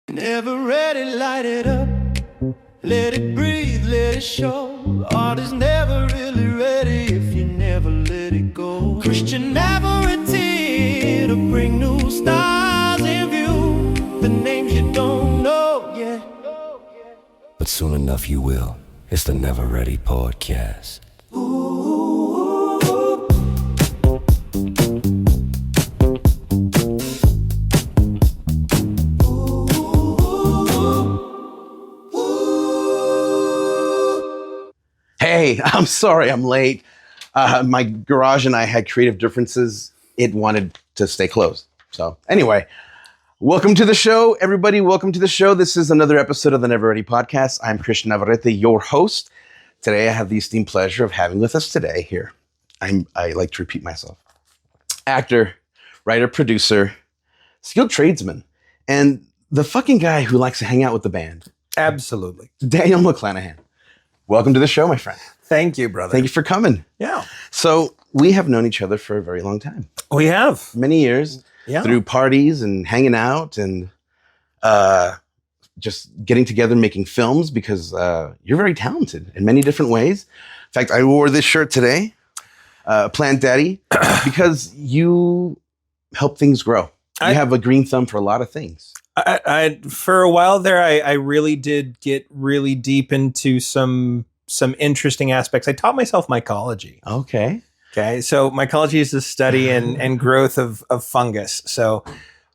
Never ready, light it up. Let it breathe, let it show. Art is never really ready if you never let it go. Christian Navarrete to bring new stars in view. The names you don't know yet, but soon enough you will. It's the Never Ready Podcast. Hey, I'm sorry I'm late. My garage and I had creative differences. It wanted to stay closed. So anyway, welcome to the show, everybody. Welcome to the show. This is another episode of the Never Ready Podcast. I'm Christian Navarrete, your host. Today, I have the esteemed pleasure of having with us today here. I like to repeat myself. Actor, writer, producer, skilled tradesman, and the fucking guy who likes to hang out with the band. Absolutely. Daniel McClenahan. Welcome to the show, my friend. Thank you, brother. Thank you for coming. Yeah. So we have known each other for a very long time. We have. Many years. Yeah. Through parties and hanging out and just getting together, making films, because you're very talented in many different ways. In fact, I wore this shirt today, Plant Daddy, because you help things grow. You have a green thumb for a lot of things. I for a while there, I really did get really deep into some interesting aspects. I taught myself mycology. Okay. So mycology is the study and growth of fungus. So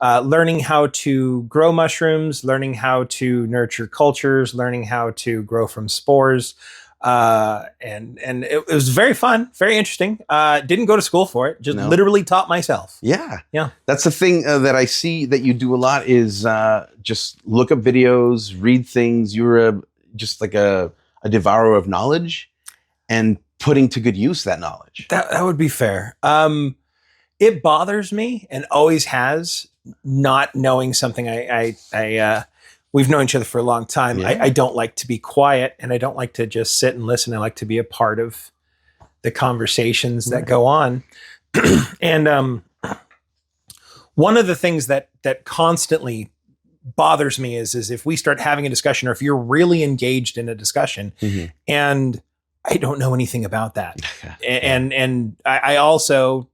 learning how to grow mushrooms, learning how to nurture cultures, learning how to grow from spores. And it was very fun, very interesting. Didn't go to school for it, just literally taught myself. Yeah. Yeah. That's the thing that I see that you do a lot is just look up videos, read things. You're just like a devourer of knowledge and putting to good use that knowledge. That would be fair. It bothers me and always has not knowing something. We've known each other for a long time. Yeah. I don't like to be quiet and I don't like to just sit and listen. I like to be a part of the conversations that go on. And one of the things that constantly bothers me is if we start having a discussion or if you're really engaged in a discussion and I don't know anything about that. And I also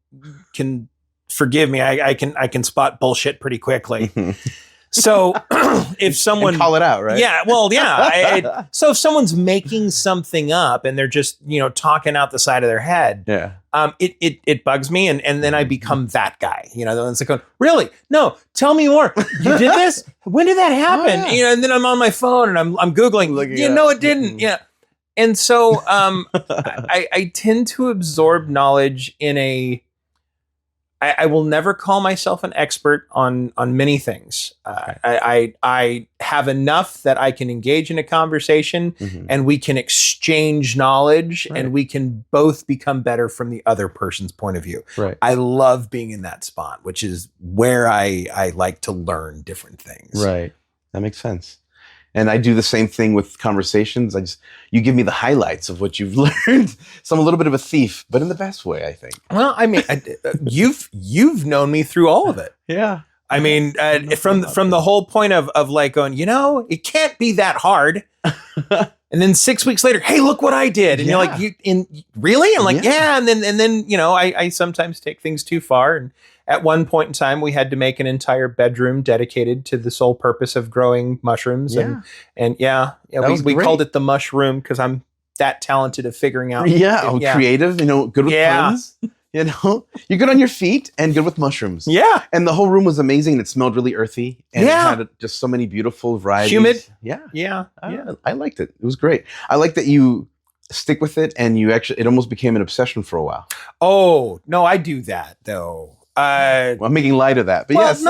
can, forgive me, I can spot bullshit pretty quickly. So if someone and call it out, right? Yeah. Well, yeah. So if someone's making something up and they're just, talking out the side of their head, it bugs me. And then I become that guy, it's like, really? No, tell me more. You did this? When did that happen? Oh, yeah. And then I'm on my phone and I'm Googling, no, it didn't. Yeah. And so I tend to absorb knowledge in I will never call myself an expert on many things. I have enough that I can engage in a conversation and we can exchange knowledge and we can both become better from the other person's point of view. Right. I love being in that spot, which is where I like to learn different things. Right. That makes sense. And I do the same thing with conversations. You give me the highlights of what you've learned. So I'm a little bit of a thief, but in the best way, I think. Well, I mean, you've known me through all of it. Yeah. I mean, from the whole point of like going, it can't be that hard. And then 6 weeks later, hey, look what I did. And you're like, really? I'm like, yeah. And then, I sometimes take things too far. And at one point in time, we had to make an entire bedroom dedicated to the sole purpose of growing mushrooms. Yeah. And we called it the mushroom because I'm that talented at figuring out. Creative, good with puns. You're good on your feet and good with mushrooms. Yeah. And the whole room was amazing. And it smelled really earthy. And it had just so many beautiful varieties. Humid. Yeah. I liked it. It was great. I like that you stick with it and it almost became an obsession for a while. Oh, no, I do that though. I'm making light of that, but yes.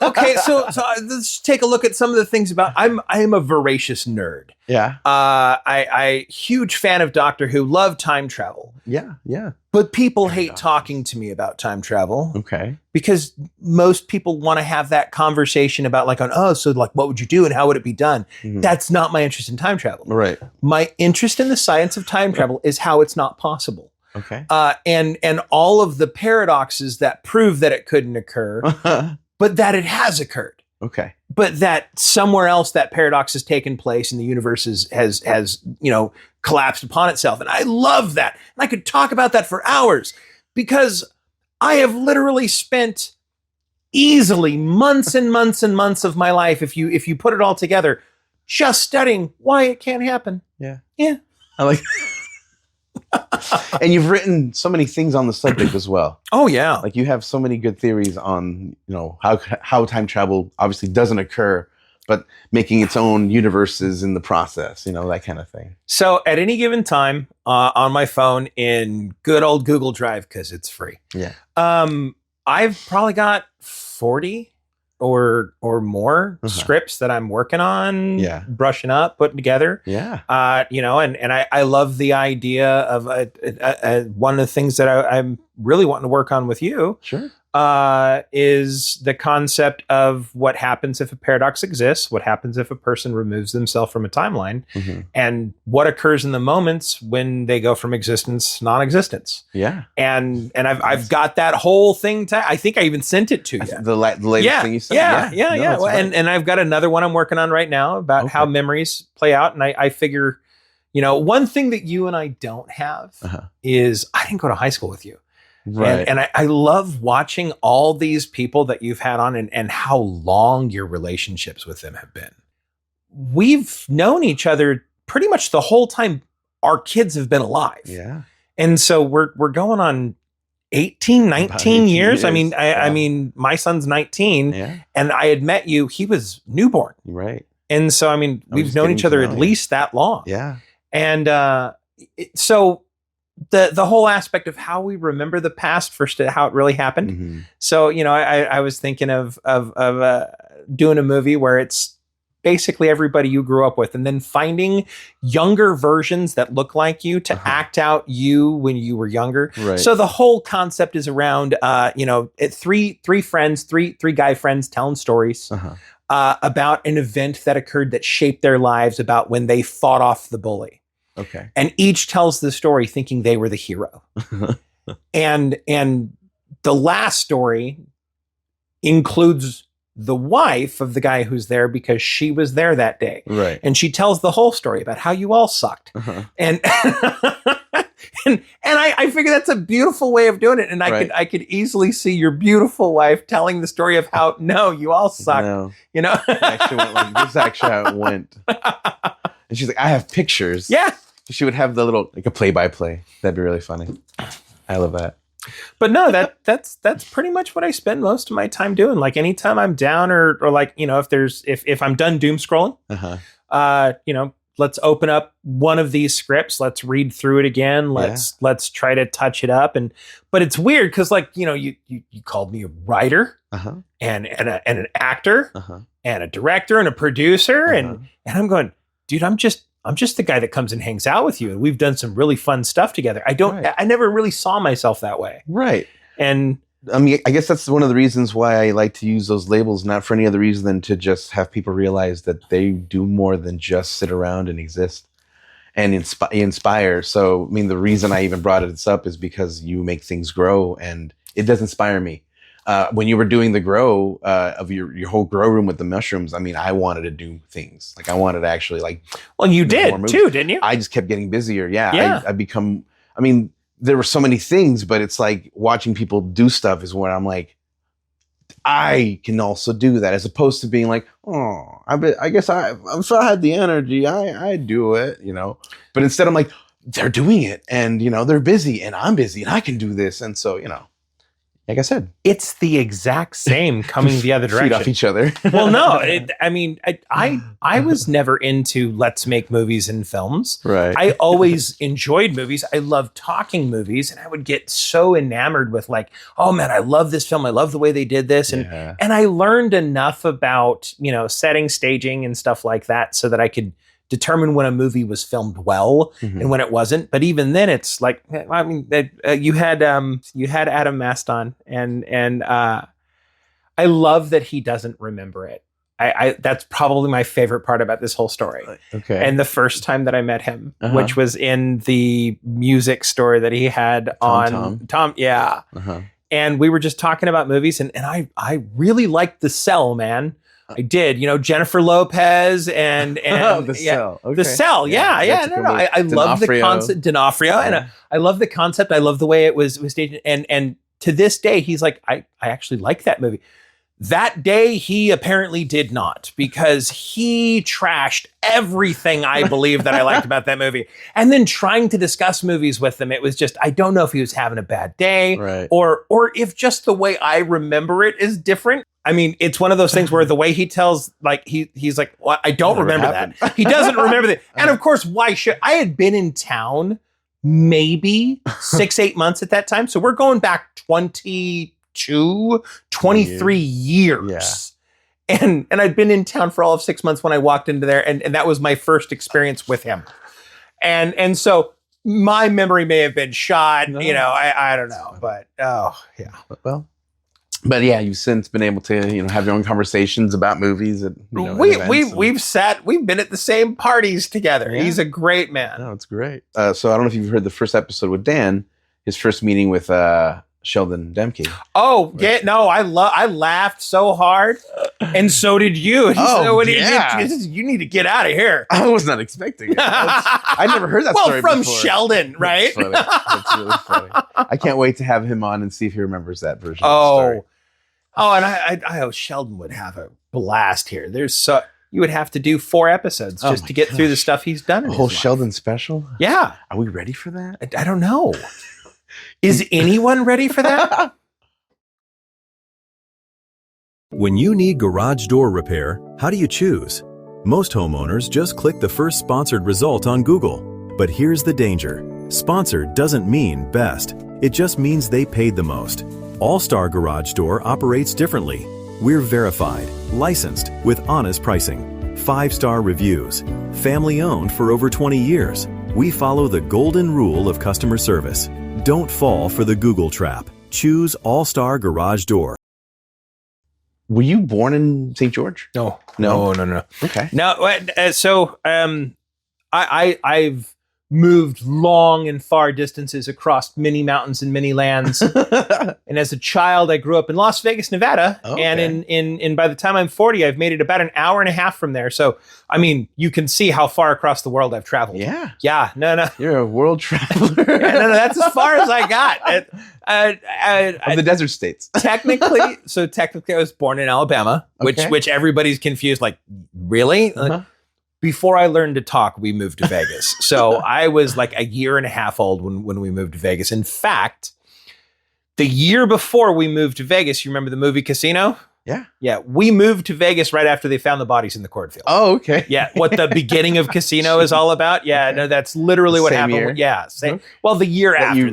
Okay. So let's take a look at some of the things about. I am a voracious nerd. Yeah. I huge fan of Doctor Who. Love time travel. Yeah. But people hate talking to me about time travel. Okay. Because most people want to have that conversation about what would you do and how would it be done? Mm-hmm. That's not my interest in time travel. Right. My interest in the science of time travel is how it's not possible. Okay. And all of the paradoxes that prove that it couldn't occur, but that it has occurred. Okay. but that somewhere else that paradox has taken place and the universe has collapsed upon itself. And I love that. And I could talk about that for hours because I have literally spent easily months and months and months of my life, if you put it all together, just studying why it can't happen. Yeah. Yeah. I like and you've written so many things on the subject as well. Oh yeah. Like you have so many good theories on, how time travel obviously doesn't occur, but making its own universes in the process, that kind of thing. So at any given time on my phone in good old Google Drive, because it's free. Yeah. I've probably got 40 or more scripts that I'm working on, brushing up, putting together. Yeah. And I love the idea of one of the things that I'm really wanting to work on with you. Sure. Is the concept of what happens if a paradox exists, what happens if a person removes themselves from a timeline, and what occurs in the moments when they go from existence to non-existence. Yeah. And I've got that whole thing. I think I even sent it to you. The latest thing you sent. Yeah. Well, and I've got another one I'm working on right now about how memories play out. And I figure, one thing that you and I don't have is I didn't go to high school with you. Right. And I love watching all these people that you've had on and how long your relationships with them have been. We've known each other pretty much the whole time our kids have been alive. Yeah. And so we're going on 18, 19 years. I mean, my son's 19 and I had met you, he was newborn. Right. And so, we've known each other at least that long. Yeah. And so the whole aspect of how we remember the past versus how it really happened. So, I was thinking of doing a movie where it's basically everybody you grew up with and then finding younger versions that look like you to act out you when you were younger. Right. So the whole concept is around, three guy friends telling stories about an event that occurred that shaped their lives, about when they fought off the bully. Okay. And each tells the story thinking they were the hero. and the last story includes the wife of the guy who's there because she was there that day. Right. And she tells the whole story about how you all sucked. And and I figure that's a beautiful way of doing it. And I could easily see your beautiful wife telling the story of how, no, you all suck. No. It actually went like this. Actually, how it went. And she's like, I have pictures. Yeah. She would have the little, like a play-by-play. That'd be really funny. I love that. But no, that's pretty much what I spend most of my time doing. Like anytime I'm down or like, if I'm done doom scrolling, let's open up one of these scripts. Let's read through it again. Let's try to touch it up. But it's weird because you called me a writer and an actor and a director and a producer. And I'm going, dude, I'm just the guy that comes and hangs out with you. And we've done some really fun stuff together. I never really saw myself that way. Right. And I guess that's one of the reasons why I like to use those labels, not for any other reason than to just have people realize that they do more than just sit around and exist and inspire. So, the reason I even brought it up is because you make things grow and it does inspire me. When you were doing the grow of your whole grow room with the mushrooms, I wanted to do things. Like I wanted to actually well, you did too, didn't you? I just kept getting busier. Yeah. I become, there were so many things, but it's like watching people do stuff is where I'm like, I can also do that, as opposed to being like, oh, I guess if I had the energy, I'd do it, But instead I'm like, they're doing it and, they're busy and I'm busy and I can do this. And so, like I said, it's the exact same coming the other direction. Feed off each other. Well, no, I was never into let's make movies and films. Right. I always enjoyed movies. I loved talking movies, and I would get so enamored with like, oh man, I love this film. I love the way they did this, and I learned enough about setting, staging, and stuff like that, so that I could determine when a movie was filmed well and when it wasn't. But even then, it's like, you had Adam Mast on, and I love that he doesn't remember it. I that's probably my favorite part about this whole story. Okay. And the first time that I met him, which was in the music store that he had Tom. Yeah. And we were just talking about movies, and I really liked The Cell, man. I did. Jennifer Lopez and The Cell. Okay. The Cell. Yeah. That's a No. good movie. I love the D'Onofrio. concept. D'Onofrio, and I love the concept. I love the way it was staged. And to this day, he's like, I actually like that movie. That day, he apparently did not, because he trashed everything I believe that I liked about that movie. And then trying to discuss movies with him, it was just, I don't know if he was having a bad day, Right. or if just the way I remember it is different. I mean, it's one of those things where the way he tells, like, he's like, well, I don't remember that. He doesn't remember that. And of course, why should I had been in town maybe 6-8 months at that time. So we're going back 23 years. Yeah. And I'd been in town for all of 6 months when I walked into there, and that was my first experience with him. And so my memory may have been shot, I don't know, but Well, but yeah, you've since been able to, have your own conversations about movies. We've been at the same parties together. Yeah. He's a great man. No, it's great. So I don't know if you've heard the first episode with Dan, his first meeting with Sheldon Demke. Oh, yeah, no, I laughed so hard, and so did you. You need to get out of here. I was not expecting it. I never heard that story from before. Sheldon, right? That's funny. That's really funny. I can't wait to have him on and see if he remembers that version of the story. And I Sheldon would have a blast here. You would have to do 4 episodes just to get through the stuff he's done. A whole Sheldon special? Yeah. Are we ready for that? I don't know. Is anyone ready for that? When you need garage door repair, how do you choose? Most homeowners just click the first sponsored result on Google. But here's the danger. Sponsored doesn't mean best. It just means they paid the most. All-Star Garage Door operates differently. We're verified, licensed, with honest pricing. 5-star reviews. Family-owned for over 20 years. We follow the golden rule of customer service. Don't fall for the Google trap. Choose All-Star Garage Door. Were you born in St. George? No. Okay. No. So I've moved long and far distances across many mountains and many lands. And as a child, I grew up in Las Vegas, Nevada. Okay. And in by the time I'm 40, I've made it about an hour and a half from there. So, I mean, you can see how far across the world I've traveled. Yeah. Yeah. No. You're a world traveler. No. That's as far as I got. Of the desert states. Technically, I was born in Alabama, which everybody's confused. Like, really? Uh-huh. Before I learned to talk, we moved to Vegas. So I was like a year and a half old when we moved to Vegas. In fact, the year before we moved to Vegas, you remember the movie Casino? Yeah. Yeah. We moved to Vegas right after they found the bodies in the cornfield. Oh, okay. Yeah. What the beginning of Casino is all about. Yeah. No, that's literally what Same happened. year? Yeah. Okay. Well, the year after.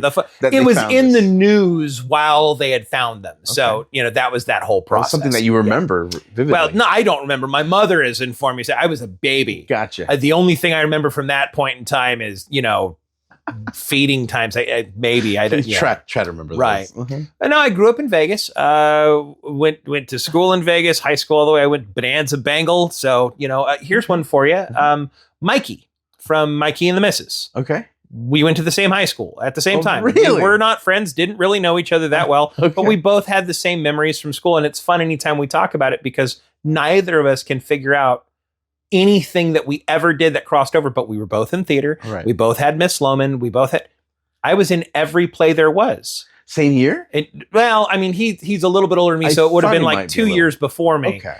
It was in the news while they had found them. Okay. So, that was that whole process. Something that you remember vividly. Well, no, I don't remember. My mother has informed me. So I was a baby. Gotcha. The only thing I remember from that point in time is, feeding times. I don't try to remember. Right. Those. Uh-huh. No, I grew up in Vegas. Went to school in Vegas, high school all the way. I went Bonanza Bengal. So here's one for you. Mikey from Mikey and the Missus. Okay. We went to the same high school at the same time. Really? We were not friends, didn't really know each other that well, but we both had the same memories from school. And it's fun anytime we talk about it because neither of us can figure out anything that we ever did that crossed over, but we were both in theater. Right. We both had Miss Loman. I was in every play there was. Same year? He's a little bit older than me, so it would have been like 2 years before me. Okay.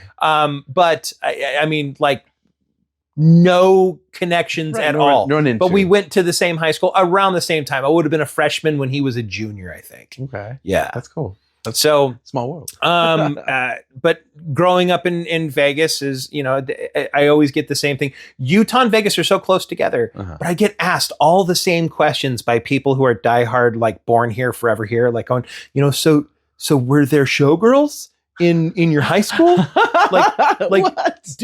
But I mean, like no connections at all. But we went to the same high school around the same time. I would have been a freshman when he was a junior, I think. Okay. Yeah. That's cool. That's so small world. But growing up in Vegas is, I always get the same thing. Utah and Vegas are so close together, but I get asked all the same questions by people who are diehard, like born here, forever here, like going, so were there showgirls in your high school?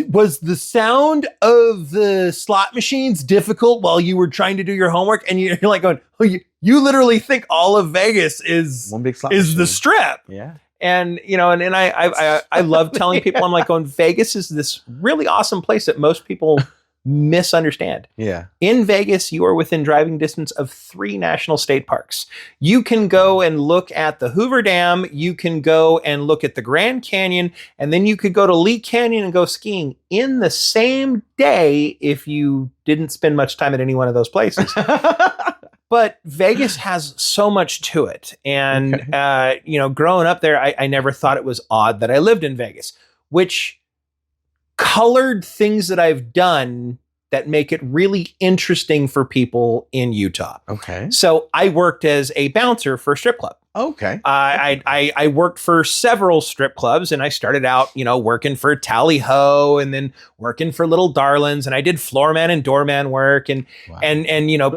Was the sound of the slot machines difficult while you were trying to do your homework? And you're like going, oh, you literally think all of Vegas is one big slot is machine. the Strip. Yeah. And I love telling people, I'm like going, Vegas is this really awesome place that most people misunderstand. Yeah. In Vegas, you are within driving distance of 3 national state parks. You can go and look at the Hoover Dam. You can go and look at the Grand Canyon. And then you could go to Lee Canyon and go skiing in the same day if you didn't spend much time at any one of those places. But Vegas has so much to it. And, growing up there, I never thought it was odd that I lived in Vegas, which colored things that I've done that make it really interesting for people in Utah. Okay. So I worked as a bouncer for a strip club. Okay. I worked for several strip clubs, and I started out, working for Tally Ho and then working for Little Darlings, and I did floorman and doorman work, and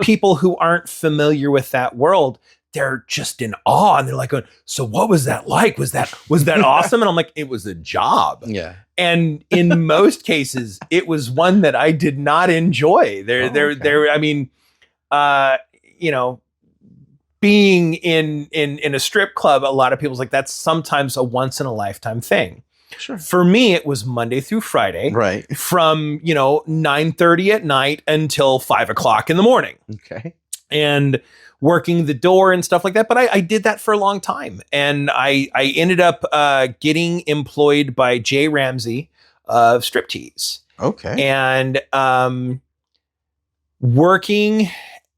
people who aren't familiar with that world, they're just in awe, and they're like, so what was that like? Was that awesome? And I'm like, it was a job. Yeah. And in most cases, it was one that I did not enjoy. Being in a strip club, a lot of people's like, that's sometimes a once in a lifetime thing. Sure. For me, it was Monday through Friday, right? From 9:30 at night until 5 o'clock in the morning. Okay. And working the door and stuff like that. But I did that for a long time. And I ended up getting employed by Jay Ramsey of Striptease. Okay. And working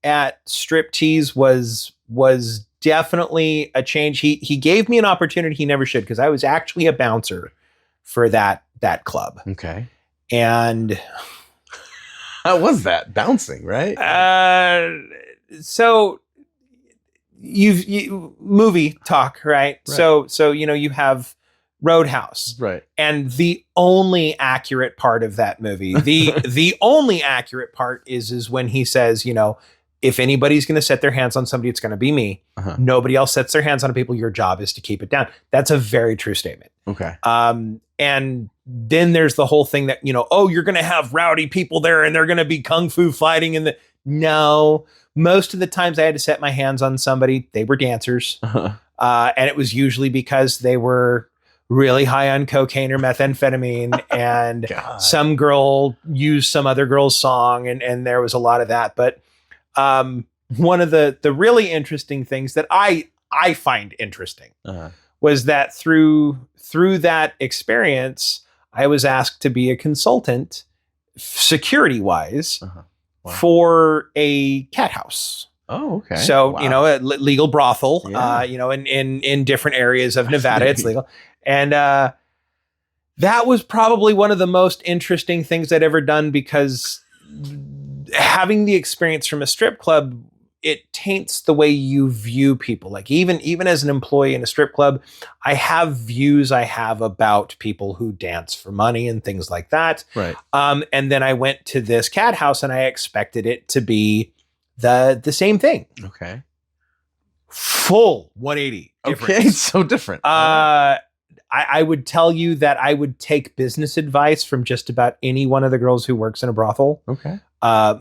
at Striptease was definitely a change. He gave me an opportunity he never should, because I was actually a bouncer for that club. Okay. And how was that bouncing, right? So you movie talk, right? So you have Roadhouse, right? And the only accurate part of that movie, the only accurate part is when he says, if anybody's going to set their hands on somebody, it's going to be me. Uh-huh. Nobody else sets their hands on people. Your job is to keep it down. That's a very true statement. Okay. And then there's the whole thing that, you're going to have rowdy people there and they're going to be kung fu fighting. No, most of the times I had to set my hands on somebody, they were dancers. Uh-huh. And it was usually because they were really high on cocaine or methamphetamine, and some girl used some other girl's song, and there was a lot of that. But one of the really interesting things that I find interesting was that through that experience, I was asked to be a consultant, security wise, for a cat house. Oh, okay. So, a legal brothel, in different areas of Nevada, it's legal. And that was probably one of the most interesting things I'd ever done, because having the experience from a strip club, it taints the way you view people. Like even as an employee in a strip club, I have views I have about people who dance for money and things like that. Right. And then I went to this cat house and I expected it to be the same thing. Okay. Full 180. Difference. Okay. It's so different. I would tell you that I would take business advice from just about any one of the girls who works in a brothel. Okay.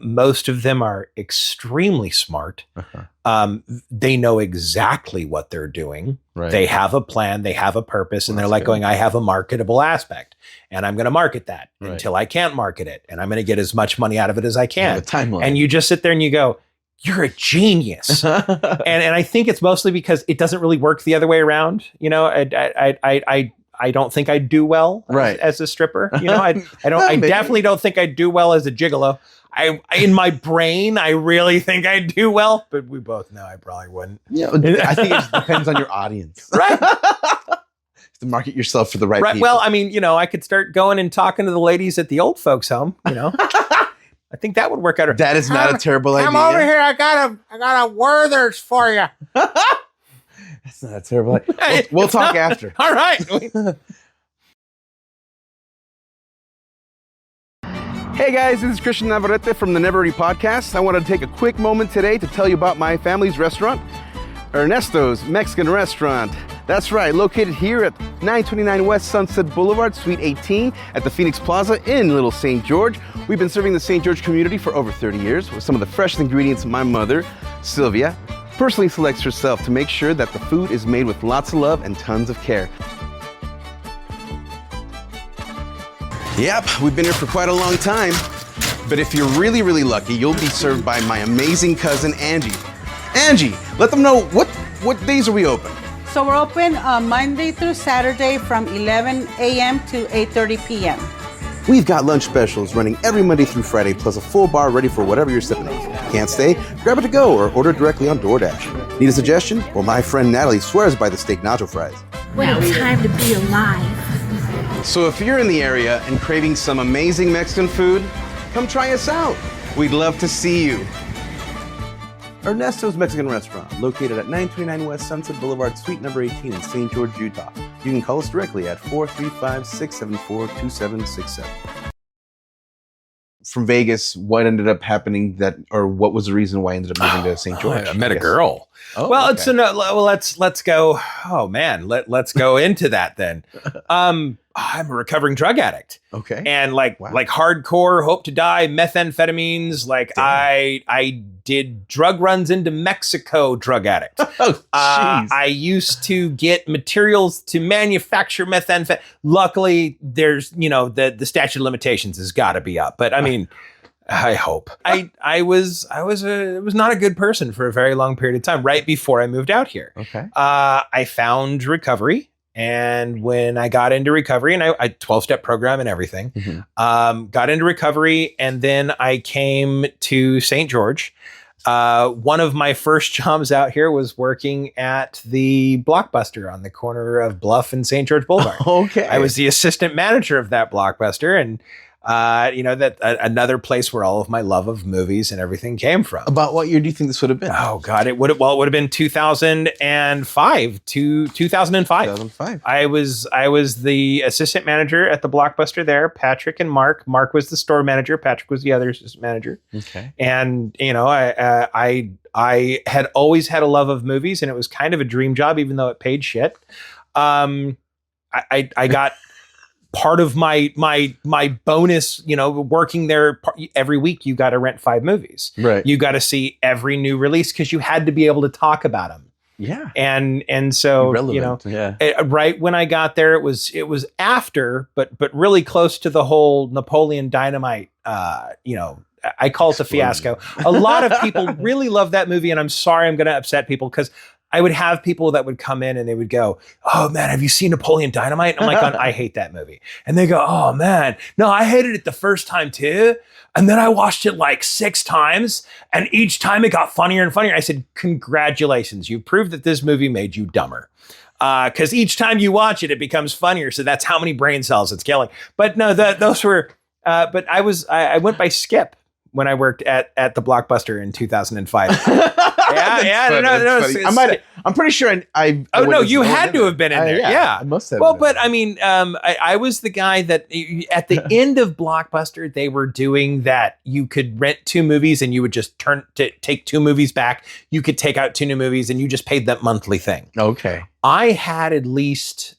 Most of them are extremely smart. Uh-huh. They know exactly what they're doing. Right. They have a plan. They have a purpose. And they're like going, I have a marketable aspect, and I'm going to market that until I can't market it. And I'm going to get as much money out of it as I can. And you just sit there and you go, you're a genius. and I think it's mostly because it doesn't really work the other way around. I don't think I'd do well as a stripper. I definitely don't think I'd do well as a gigolo. In my brain, I really think I'd do well, but we both know I probably wouldn't. Yeah, I think it just depends on your audience. Right. To market yourself for the right people. Well, I could start going and talking to the ladies at the old folks home, I think that would work out. That is not a terrible idea. Come over here. I got a Werther's for you. That's not a terrible idea. We'll talk after. All right. Hey guys, this is Christian Navarrete from the Never Ready Podcast. I wanted to take a quick moment today to tell you about my family's restaurant, Ernesto's Mexican Restaurant. That's right, located here at 929 West Sunset Boulevard, Suite 18 at the Phoenix Plaza in Little St. George. We've been serving the St. George community for over 30 years with some of the freshest ingredients my mother, Sylvia, personally selects herself to make sure that the food is made with lots of love and tons of care. Yep, we've been here for quite a long time. But if you're really, really lucky, you'll be served by my amazing cousin, Angie. Angie, let them know what days are we open? So we're open Monday through Saturday from 11 a.m. to 8:30 p.m. We've got lunch specials running every Monday through Friday, plus a full bar ready for whatever you're sipping on. Can't stay? Grab it to go or order directly on DoorDash. Need a suggestion? Well, my friend Natalie swears by the steak nacho fries. What a time to be alive. So if you're in the area and craving some amazing Mexican food, come try us out. We'd love to see you. Ernesto's Mexican Restaurant, located at 929 West Sunset Boulevard, Suite number 18 in St. George, Utah. You can call us directly at 435-674-2767. From Vegas, what ended up happening what was the reason why I ended up moving to St. George? I met a girl. Oh, well, okay. let's go. Oh man, let's go into that then. I'm a recovering drug addict. Okay. And like hardcore, hope to die, methamphetamines. Like I did drug runs into Mexico, drug addict. Oh, jeez. I used to get materials to manufacture methamphetamine. Luckily, there's the statute of limitations has got to be up. But I mean, I hope. I was not a good person for a very long period of time. Right before I moved out here. Okay. I found recovery. And when I got into recovery, and I 12-step program and everything, got into recovery, and then I came to St. George. One of my first jobs out here was working at the Blockbuster on the corner of Bluff and St. George Boulevard. Okay. I was the assistant manager of that Blockbuster, and another place where all of my love of movies and everything came from. About what year do you think this would have been? Oh God, it would have been 2005 to 2005. 2005. I was the assistant manager at the Blockbuster there. Patrick and Mark. Mark was the store manager. Patrick was the other assistant manager. Okay. And I had always had a love of movies, and it was kind of a dream job, even though it paid shit. I got part of my bonus, working there every week, you got to rent 5 movies. Right. You got to see every new release because you had to be able to talk about them. Yeah. And so, relevant. right when I got there, it was after, but really close to the whole Napoleon Dynamite, I call it a fiasco. A lot of people really love that movie, and I'm sorry I'm going to upset people because I would have people that would come in and they would go, "Oh man, have you seen Napoleon Dynamite?" And I'm like, "I hate that movie." And they go, "Oh man, no, I hated it the first time too. And then I watched it like 6 times, and each time it got funnier and funnier." I said, "Congratulations, you proved that this movie made you dumber." Because each time you watch it, it becomes funnier. So that's how many brain cells it's killing. But no, those were. But I went by Skip when I worked at the Blockbuster in 2005. I'm pretty sure I Oh no, you had to have been in there. Yeah, I must have. Well, but I mean, I was the guy that at the end of Blockbuster, they were doing that. You could rent 2 movies, and you would just take 2 movies back. You could take out 2 new movies, and you just paid that monthly thing. Okay. I had at least,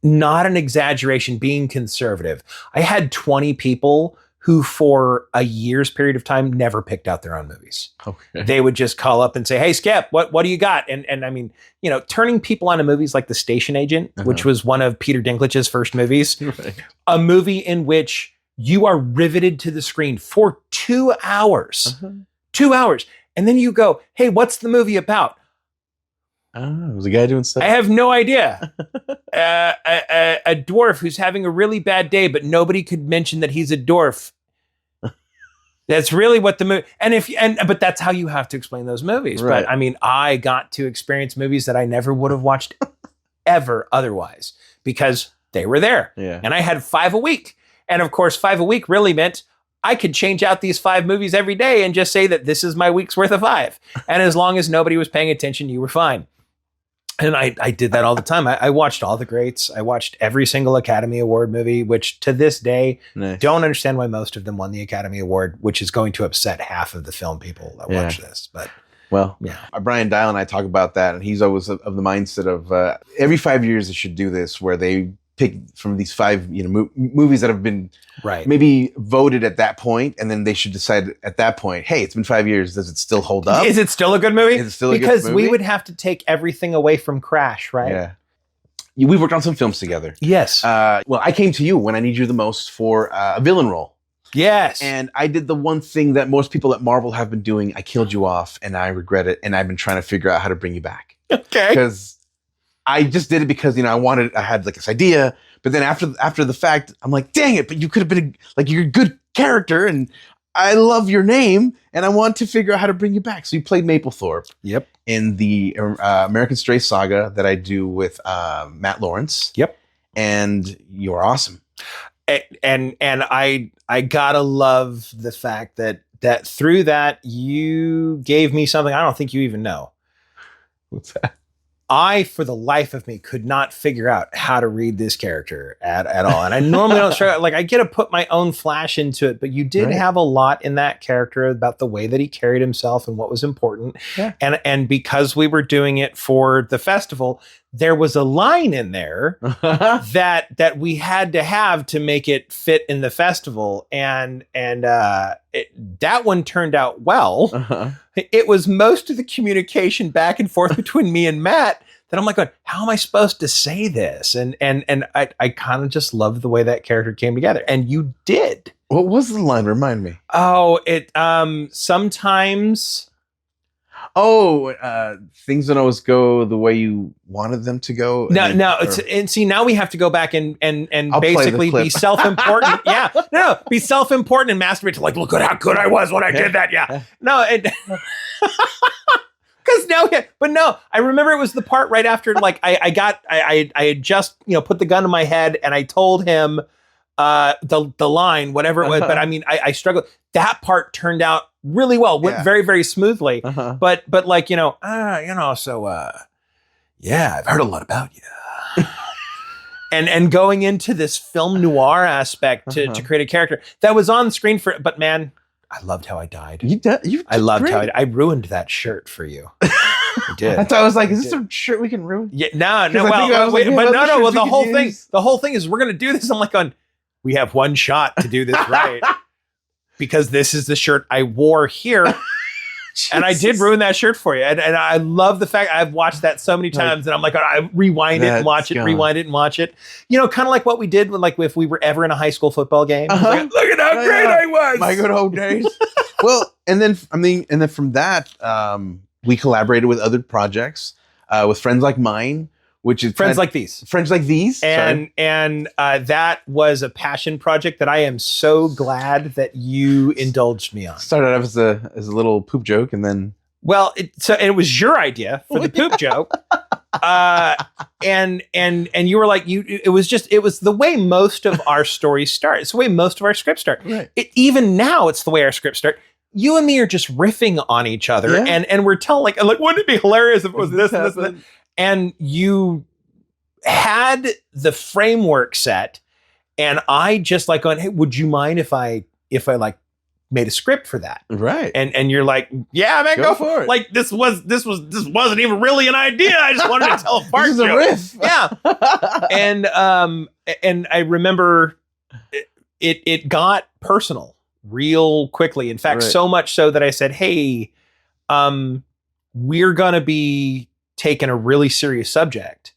not an exaggeration, being conservative, I had 20 people who for a year's period of time never picked out their own movies. Okay. They would just call up and say, "Hey, Skip, what do you got?" And I mean, turning people onto movies like The Station Agent, which was one of Peter Dinklage's first movies, Right. a movie in which you are riveted to the screen for 2 hours. 2 hours. And then you go, "Hey, what's the movie about?" Oh, was a guy doing stuff? I have no idea. A dwarf who's having a really bad day, but nobody could mention that he's a dwarf. That's really what the movie, but that's how you have to explain those movies. Right. But I mean, I got to experience movies that I never would have watched ever otherwise because they were there. Yeah. And I had 5 a week. And of course, 5 a week really meant I could change out these 5 movies every day and just say that this is my week's worth of 5. And as long as nobody was paying attention, you were fine. And I did that all the time. I watched all the greats. I watched every single Academy Award movie, which to this day, Nice. don't understand why most of them won the Academy Award, which is going to upset half of the film people that watch this. But Well, yeah. Brian Dial and I talk about that, and he's always of the mindset of every 5 years they should do this, where they pick from these 5 movies that have been right. maybe voted at that point, and then they should decide at that point, hey, it's been 5 years, does it still hold up? Is it still a good movie? Is it still a good because we movie? would have to take everything away from Crash, right? Yeah. We've worked on some films together. Yes. Well, I came to you when I need you the most for a villain role. Yes. And I did the one thing that most people at Marvel have been doing. I killed you off, and I regret it. And I've been trying to figure out how to bring you back. Okay. Because I just did it because, I had like this idea. But then after the fact, I'm like, dang it, but you could have been you're a good character, and I love your name, and I want to figure out how to bring you back. So you played Maplethorpe. Yep. In the American Strays Saga that I do with Matt Lawrence. Yep. And you're awesome. And I gotta love the fact that through that you gave me something I don't think you even know. What's that? I, for the life of me, could not figure out how to read this character at all. And I normally don't struggle. I get to put my own flash into it, but you did have a lot in that character about the way that he carried himself and what was important. Yeah. And because we were doing it for the festival, there was a line in there that we had to have to make it fit in the festival. And that one turned out well. Uh-huh. It was most of the communication back and forth between me and Matt that I'm like, how am I supposed to say this? And I kind of just loved the way that character came together. And you did. What was the line? Remind me. Oh, sometimes. Things don't always go the way you wanted them to go. And see, now we have to go back and basically be self-important. Yeah, be self-important and masturbate to look at how good I was when I did that. Yeah, because I remember it was the part right after I had just put the gun to my head and I told him the line, whatever it was. But I mean, I struggled. That part turned out really well, went very, very smoothly. Uh-huh. But I've heard a lot about you. and going into this film noir aspect to create a character that was on screen but man, I loved how I died. I loved how I ruined that shirt for you. I did. I was like, is this a shirt we can ruin? Yeah, no. Well, the whole thing is we're going to do this. I'm like, we have one shot to do this right. Because this is the shirt I wore here. And I did ruin that shirt for you. And I love the fact I've watched that so many times and I'm like, I rewind it and watch it, rewind it and watch it. Kind of like what we did when, if we were ever in a high school football game. Look at how great I was. My good old days. Well, and then from that, we collaborated with other projects, with Friends Like Mine. Which is Friends Like These. And that was a passion project that I am so glad that you indulged me on. Started out as a little poop joke, and then it was your idea for the poop joke. And you were like, it was the way most of our stories start. It's the way most of our scripts start. Right. Even now, it's the way our scripts start. You and me are just riffing on each other, and we're telling wouldn't it be hilarious if it was this and this and that? And you had the framework set, and I just going, hey, would you mind if I made a script for that? Right. And you're like, yeah, man, go for it. This wasn't even really an idea. I just wanted to tell a fart joke. A riff. Yeah. And I remember it got personal real quickly. In fact, so much so that I said, hey, we're going to be taking a really serious subject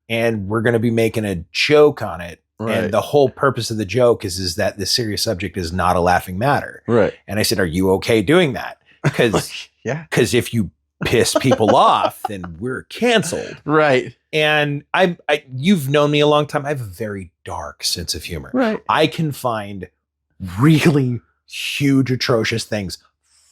and we're going to be making a joke on it. Right. And the whole purpose of the joke is that the serious subject is not a laughing matter. Right. And I said, are you okay doing that? Because if you piss people off, then we're canceled. Right. And you've known me a long time. I have a very dark sense of humor. Right. I can find really huge, atrocious things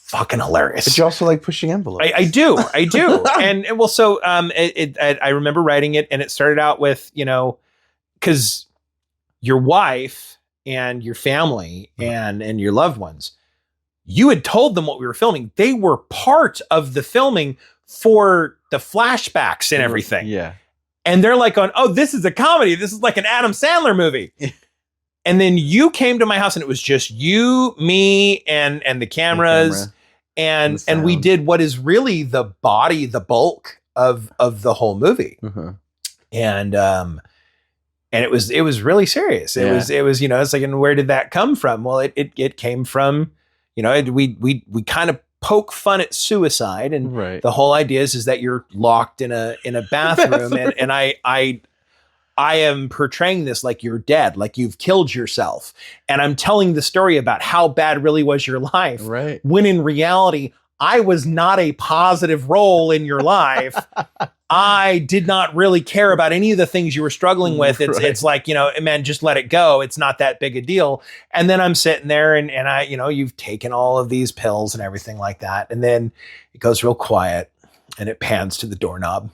fucking hilarious. But you also like pushing envelopes. I do. and well, so I remember writing it, and it started out with, because your wife and your family and your loved ones, you had told them what we were filming. They were part of the filming for the flashbacks and everything. Yeah. And they're like this is a comedy. This is like an Adam Sandler movie. And then you came to my house and it was just you, me, and the cameras. And we did what is really the bulk of the whole movie. Uh-huh. And it was really serious. It was it's like, and where did that come from? Well, it came from, we kind of poke fun at suicide, and the whole idea is that you're locked in a bathroom. and I am portraying this like you're dead, like you've killed yourself. And I'm telling the story about how bad really was your life. Right. When in reality, I was not a positive role in your life. I did not really care about any of the things you were struggling with. It's like, man, just let it go. It's not that big a deal. And then I'm sitting there and I, you've taken all of these pills and everything like that. And then it goes real quiet and it pans to the doorknob.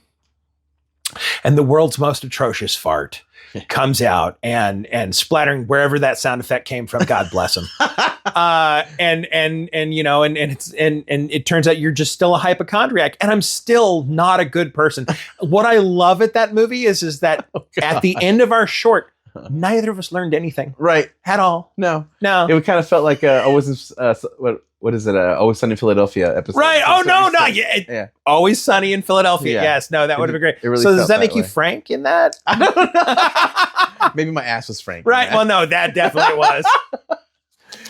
And the world's most atrocious fart comes out and splattering wherever that sound effect came from. God bless him. And it turns out you're just still a hypochondriac, and I'm still not a good person. What I love at that movie is that at the end of our short, neither of us learned anything. Right. At all. No. It kind of felt like what is it? Always Sunny in Philadelphia episode. Right. Oh, no. Yeah. Always Sunny in Philadelphia. Yeah. Yes. No, that would have been great. Really So does that make that you way. Frank in that? I don't know. Maybe my ass was frank. Right. Well, no, that definitely was.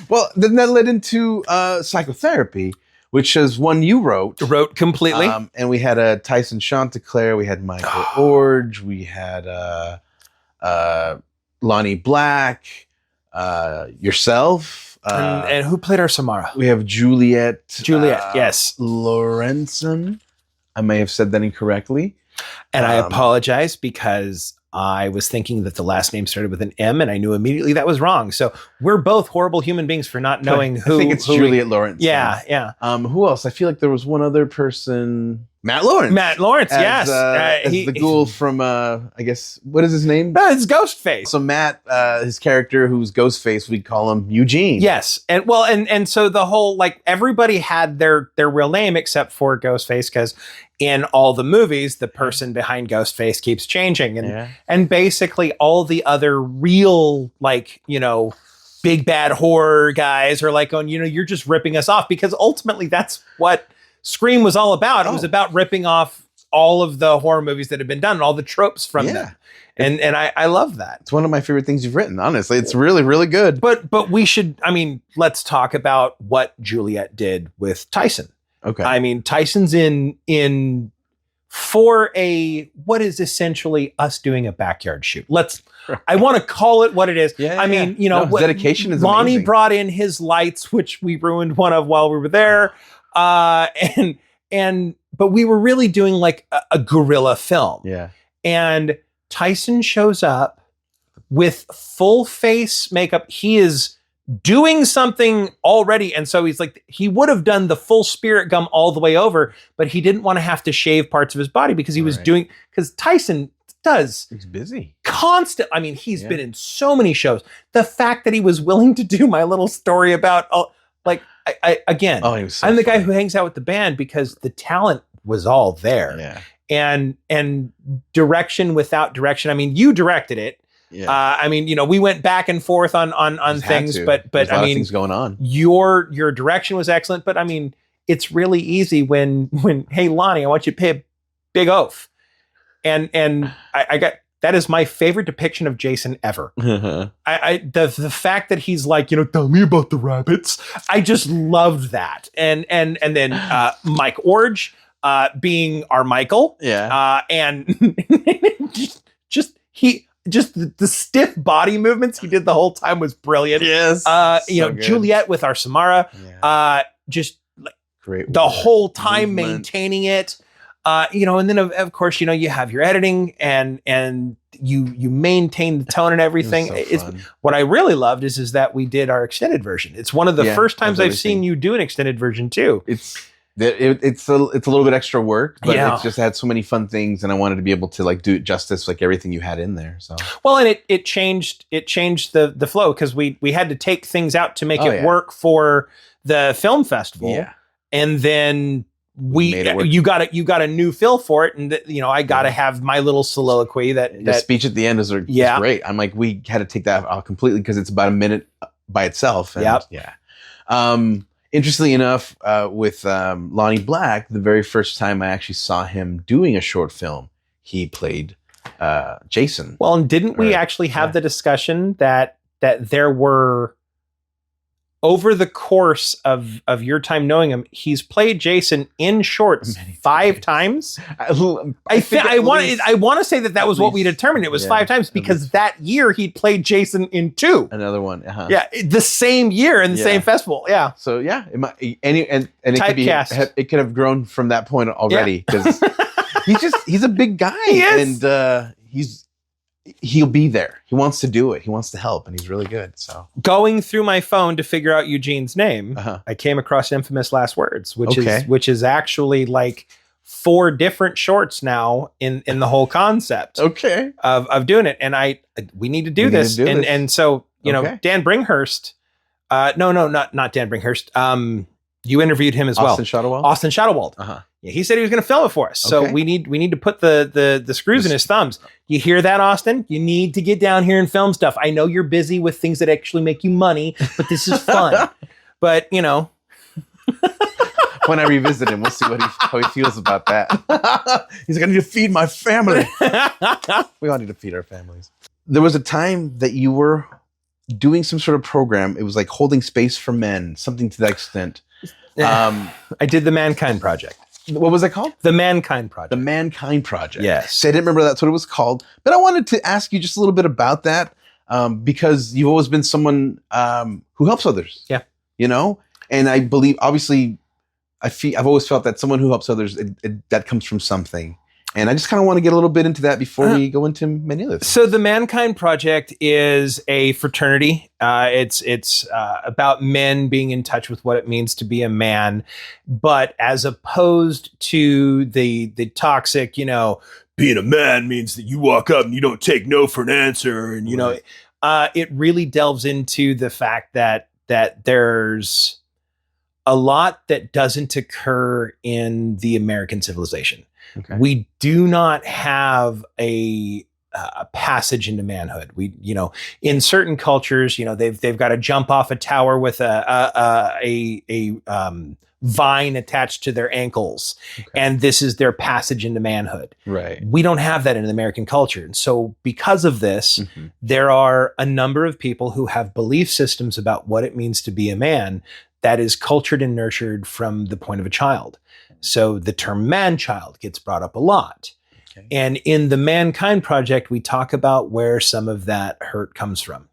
Well, then that led into psychotherapy, which is one you wrote. Wrote completely. And we had Tyson Chanticleer, we had Michael Orge, we had Lonnie Black, yourself. And who played our Samara? We have Juliet. Yes. Lorenzen. I may have said that incorrectly. And I apologize because I was thinking that the last name started with an M, and I knew immediately that was wrong. So we're both horrible human beings for not knowing who. I think it's Juliet Lawrence. Yeah. Who else? I feel like there was one other person. Matt Lawrence, yes. As the ghoul from, I guess, what is his name? It's Ghostface. So Matt, his character, who's Ghostface, we'd call him Eugene. Yes, and so the whole, like, everybody had their real name except for Ghostface, because in all the movies, the person behind Ghostface keeps changing, and basically all the other real, like, big bad horror guys are like, going, you're just ripping us off, because ultimately that's what Scream was all about. It was about ripping off all of the horror movies that have been done, and all the tropes from them. And I love that. It's one of my favorite things you've written, honestly. It's really, really good. But we should, let's talk about what Juliet did with Tyson. Okay. Tyson's in for what is essentially us doing a backyard shoot. I want to call it what it is. His dedication is Lonnie amazing. brought in his lights, which we ruined one of while we were there. But we were really doing like a guerrilla film. Yeah. And Tyson shows up with full face makeup. He is doing something already. And so he's like, he would have done the full spirit gum all the way over, but he didn't want to have to shave parts of his body because he was because Tyson does. He's busy. Constant. He's been in so many shows. The fact that he was willing to do my little story about, I'm the guy who hangs out with the band because the talent was all there. Yeah. And direction without direction. You directed it. Yeah. We went back and forth on things, but There's a lot of things going on. Your direction was excellent, but it's really easy when hey Lonnie, I want you to pay a big oath. And I got that is my favorite depiction of Jason ever. The fact that he's like, tell me about the rabbits. I just loved that. And then Mike Orge being our Michael. Yeah. And just the stiff body movements he did the whole time was brilliant. Yes. Juliet with our Samara, just like great the whole time movement. maintaining it. And then of course, you have your editing and you maintain the tone and everything. It's so fun. What I really loved is that we did our extended version. It's one of the first times I've seen you do an extended version too. It's a little bit extra work, but it's just had so many fun things, and I wanted to be able to like do it justice, like everything you had in there. So and it changed the flow because we had to take things out to make it work for the film festival. Yeah. And then you got a new feel for it, and I got to have my little soliloquy the speech at the end is great. I'm like, we had to take that out completely because it's about a minute by itself. And, interestingly enough, with Lonnie Black, the very first time I actually saw him doing a short film, he played Jason. Well, and didn't we actually have the discussion that there were over the course of your time knowing him, he's played Jason in shorts 5 times. I want to say that was what we determined. It was 5 times because that year he played Jason in 2. Another one. Uh-huh. Yeah, the same year in the same festival. Yeah. So yeah, it could have grown from that point already because he's a big guy. He is. And he'll be there. He wants to do it. He wants to help, and he's really good. So going through my phone to figure out Eugene's name, I came across Infamous Last Words, which is actually like 4 different shorts now in the whole concept. Of doing it, and we need to do this. And so Dan Bringhurst. No, not Dan Bringhurst. You interviewed him as well. Austin Shadowwald. Yeah, he said he was going to film it for us. So we need to put the screws in his thumbs. You hear that, Austin? You need to get down here and film stuff. I know you're busy with things that actually make you money, but this is fun. But when I revisit him, we'll see how he feels about that. He's like, I need to feed my family. We all need to feed our families. There was a time that you were doing some sort of program. It was like holding space for men, something to that extent. I did the Mankind Project. What was it called? The Mankind Project. The Mankind Project. Yes. So I didn't remember that's what it was called. But I wanted to ask you just a little bit about that because you've always been someone who helps others. Yeah. And I believe, obviously, I've always felt that someone who helps others, that comes from something. And I just kind of want to get a little bit into that before we go into many other things. So the Mankind Project is a fraternity. It's about men being in touch with what it means to be a man, but as opposed to the toxic, being a man means that you walk up and you don't take no for an answer, and it really delves into the fact that there's a lot that doesn't occur in the American civilization. Okay. We do not have a passage into manhood. We, in certain cultures, they've got to jump off a tower with a vine attached to their ankles, and this is their passage into manhood. Right. We don't have that in the American culture, and so because of this, there are a number of people who have belief systems about what it means to be a man that is cultured and nurtured from the point of a child. So the term man-child gets brought up a lot. Okay. And in the Mankind Project, we talk about where some of that hurt comes from.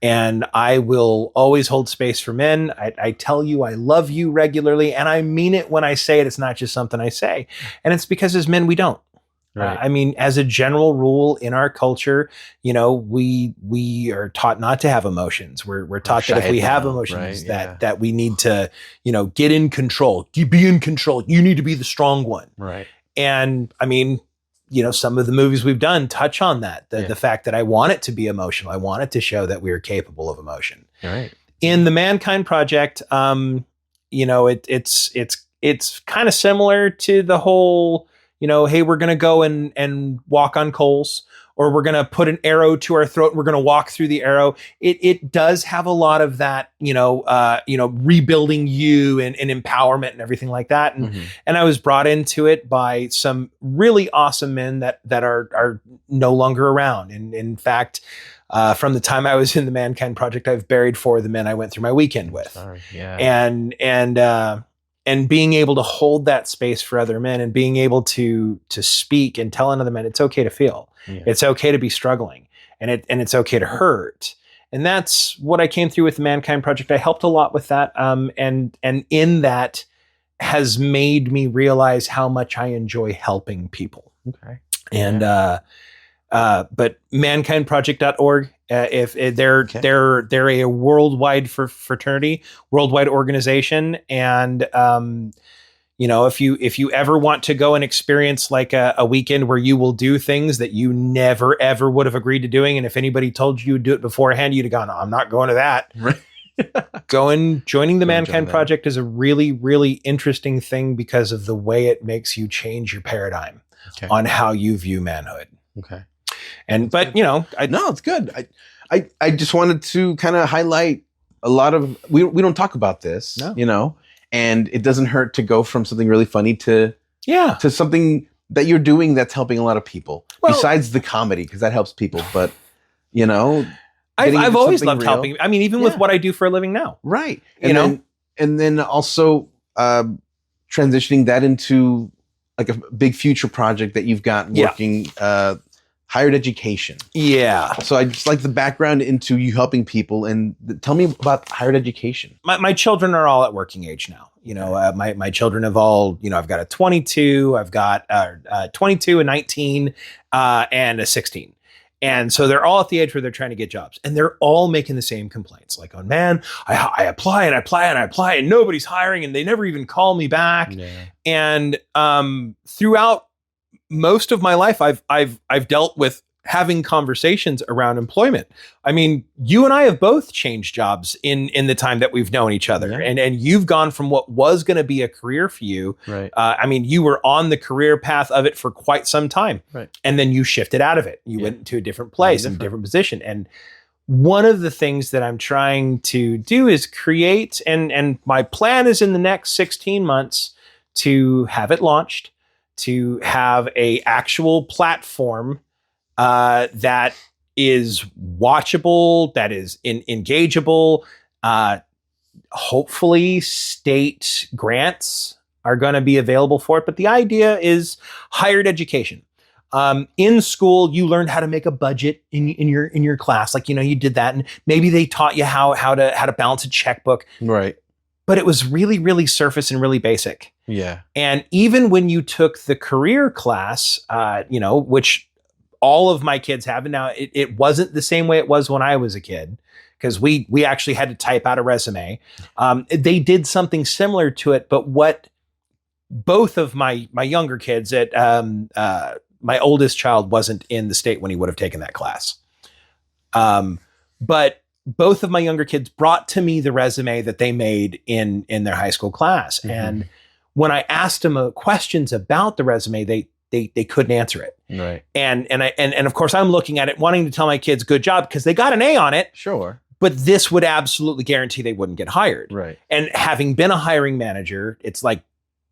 And I will always hold space for men. I tell you I love you regularly, and I mean it when I say it. It's not just something I say. And it's because as men, we don't. Right. As a general rule in our culture, we are taught not to have emotions. We're taught that if we have emotions, that we need to, get in control. You be in control. You need to be the strong one. Right. And some of the movies we've done touch on that. The fact that I want it to be emotional. I want it to show that we are capable of emotion. Right. In the Mankind Project, it's kind of similar to the whole, hey, we're going to go and walk on coals, or we're going to put an arrow to our throat and we're going to walk through the arrow. It does have a lot of that, rebuilding you and empowerment and everything like that. And I was brought into it by some really awesome men that are no longer around. And in fact, from the time I was in the Mankind Project, I've buried 4 of the men I went through my weekend with. Sorry. Yeah. And being able to hold that space for other men, and being able to speak and tell another man it's okay to feel, it's okay to be struggling, and it's okay to hurt. And that's what I came through with the Mankind Project. I helped a lot with that, and in that has made me realize how much I enjoy helping people. Okay, and but mankindproject.org. If they're a worldwide fraternity, worldwide organization, and if you ever want to go and experience like a weekend where you will do things that you never ever would have agreed to doing, and if anybody told you to do it beforehand, you'd have gone, I'm not going to that. Right. Joining the Mankind Project is a really, really interesting thing because of the way it makes you change your paradigm on how you view manhood. Okay. But it's good. I just wanted to kind of highlight a lot of, we don't talk about this, and it doesn't hurt to go from something really funny to something that you're doing that's helping a lot of people, besides the comedy, because that helps people. But I've always loved real. helping. I mean, even with what I do for a living now. Right. And then also transitioning that into like a big future project that you've got working, higher education. Yeah. So I just like the background into you helping people, and tell me about higher education. My children are all at working age now. My children have all, I've got a 22, I've got 22, a 19, and a 16. And so they're all at the age where they're trying to get jobs, and they're all making the same complaints. Like, oh man, I apply and I apply and I apply and nobody's hiring and they never even call me back. Yeah. And throughout most of my life, I've dealt with having conversations around employment. I mean, you and I have both changed jobs in the time that we've known each other. Yeah. And you've gone from what was going to be a career for you. Right. I mean, you were on the career path of it for quite some time. Right. And then you shifted out of it. You went to a different place, a different position. And one of the things that I'm trying to do is create, and my plan is in the next 16 months to have it launched, to have a actual platform that is watchable, that is engageable. Hopefully state grants are going to be available for it. But the idea is higher education. In school, you learned how to make a budget in your class. Like, you did that, and maybe they taught you how to balance a checkbook. Right. But it was really, really surface and really basic. Yeah. And even when you took the career class, which all of my kids have, and now it wasn't the same way it was when I was a kid, because we actually had to type out a resume. They did something similar to it, but what both of my younger kids at my oldest child wasn't in the state when he would have taken that class. But both of my younger kids brought to me the resume that they made in their high school class. Mm-hmm. And when I asked them questions about the resume, they couldn't answer it. Right. And of course I'm looking at it wanting to tell my kids good job because they got an A on it. Sure. But this would absolutely guarantee they wouldn't get hired. Right. And having been a hiring manager, it's like,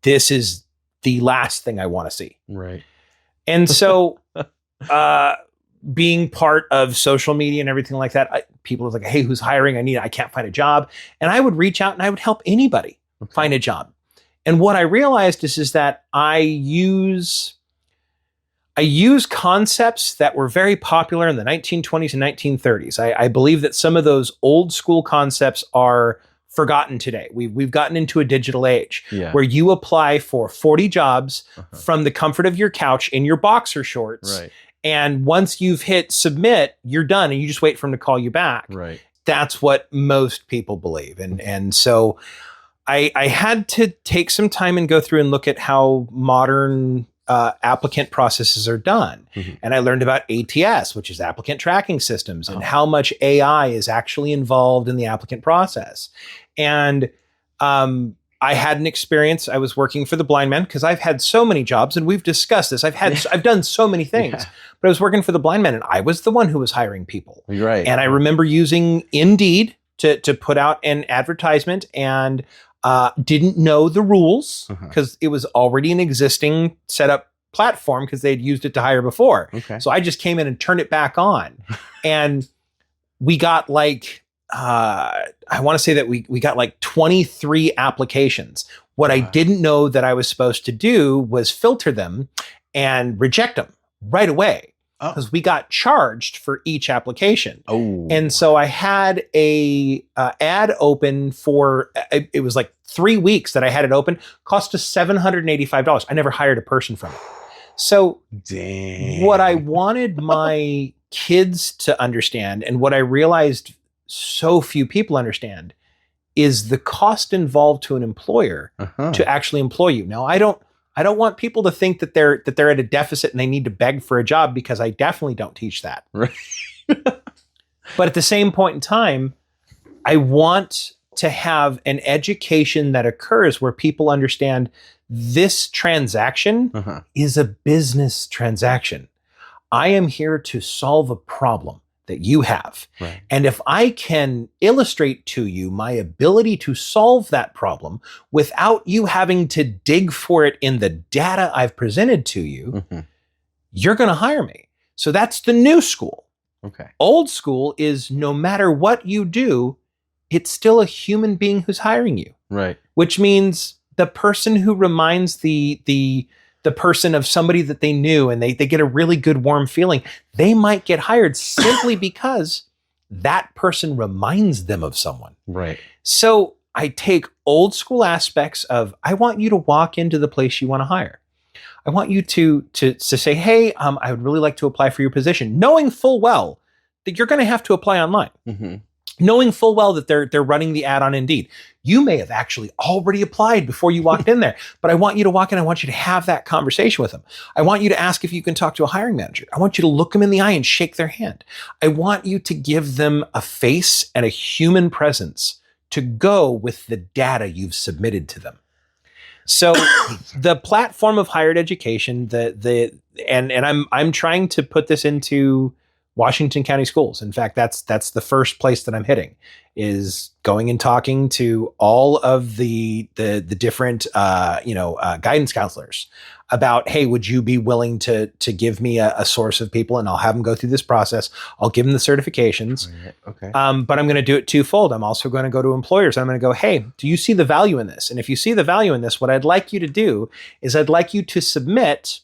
this is the last thing I want to see. Right. And so being part of social media and everything like that, people are like, hey, who's hiring? I can't find a job. And I would reach out and I would help anybody find a job. And what I realized is that I use concepts that were very popular in the 1920s and 1930s. I believe that some of those old school concepts are forgotten today. We've gotten into a digital age where you apply for 40 jobs from the comfort of your couch in your boxer shorts. Right. And once you've hit submit, you're done and you just wait for them to call you back. Right. That's what most people believe. And so I had to take some time and go through and look at how modern applicant processes are done. Mm-hmm. And I learned about ATS, which is applicant tracking systems, and how much AI is actually involved in the applicant process. And I had an experience. I was working for the Blind Man because I've had so many jobs, and we've discussed this. I've done so many things, but I was working for the Blind Man, and I was the one who was hiring people. Right. And I remember using Indeed to put out an advertisement, and didn't know the rules because it was already an existing setup platform because they'd used it to hire before. Okay. So I just came in and turned it back on. And we got like, I want to say that we got like 23 applications. What I didn't know that I was supposed to do was filter them and reject them right away. Because we got charged for each application. Oh. And so I had a ad open for, it was like 3 weeks that I had it open, cost us $785. I never hired a person from it. So what I wanted my kids to understand, and what I realized so few people understand, is the cost involved to an employer to actually employ you. Now, I don't want people to think that they're at a deficit and they need to beg for a job, because I definitely don't teach that. Right. But at the same point in time, I want to have an education that occurs where people understand this transaction is a business transaction. I am here to solve a problem that you have. Right. And if I can illustrate to you my ability to solve that problem without you having to dig for it in the data I've presented to you, you're going to hire me. So that's the new school. Okay. Old school is no matter what you do, it's still a human being who's hiring you. Right. Which means the person who reminds the person of somebody that they knew and they get a really good warm feeling, they might get hired simply because that person reminds them of someone. Right. So I take old school aspects of, I want you to walk into the place you want to hire. I want you to say, hey, I would really like to apply for your position, knowing full well that you're going to have to apply online. Mm-hmm. Knowing full well that they're running the ad on Indeed. You may have actually already applied before you walked in there, but I want you to walk in. I want you to have that conversation with them. I want you to ask if you can talk to a hiring manager. I want you to look them in the eye and shake their hand. I want you to give them a face and a human presence to go with the data you've submitted to them. So the platform of higher education, and I'm trying to put this into Washington County schools. In fact, that's the first place that I'm hitting, is going and talking to all of the different guidance counselors about, hey, would you be willing to give me a source of people, and I'll have them go through this process. I'll give them the certifications. Okay. But I'm going to do it twofold. I'm also going to go to employers. I'm going to go, hey, do you see the value in this? And if you see the value in this, what I'd like you to do is I'd like you to submit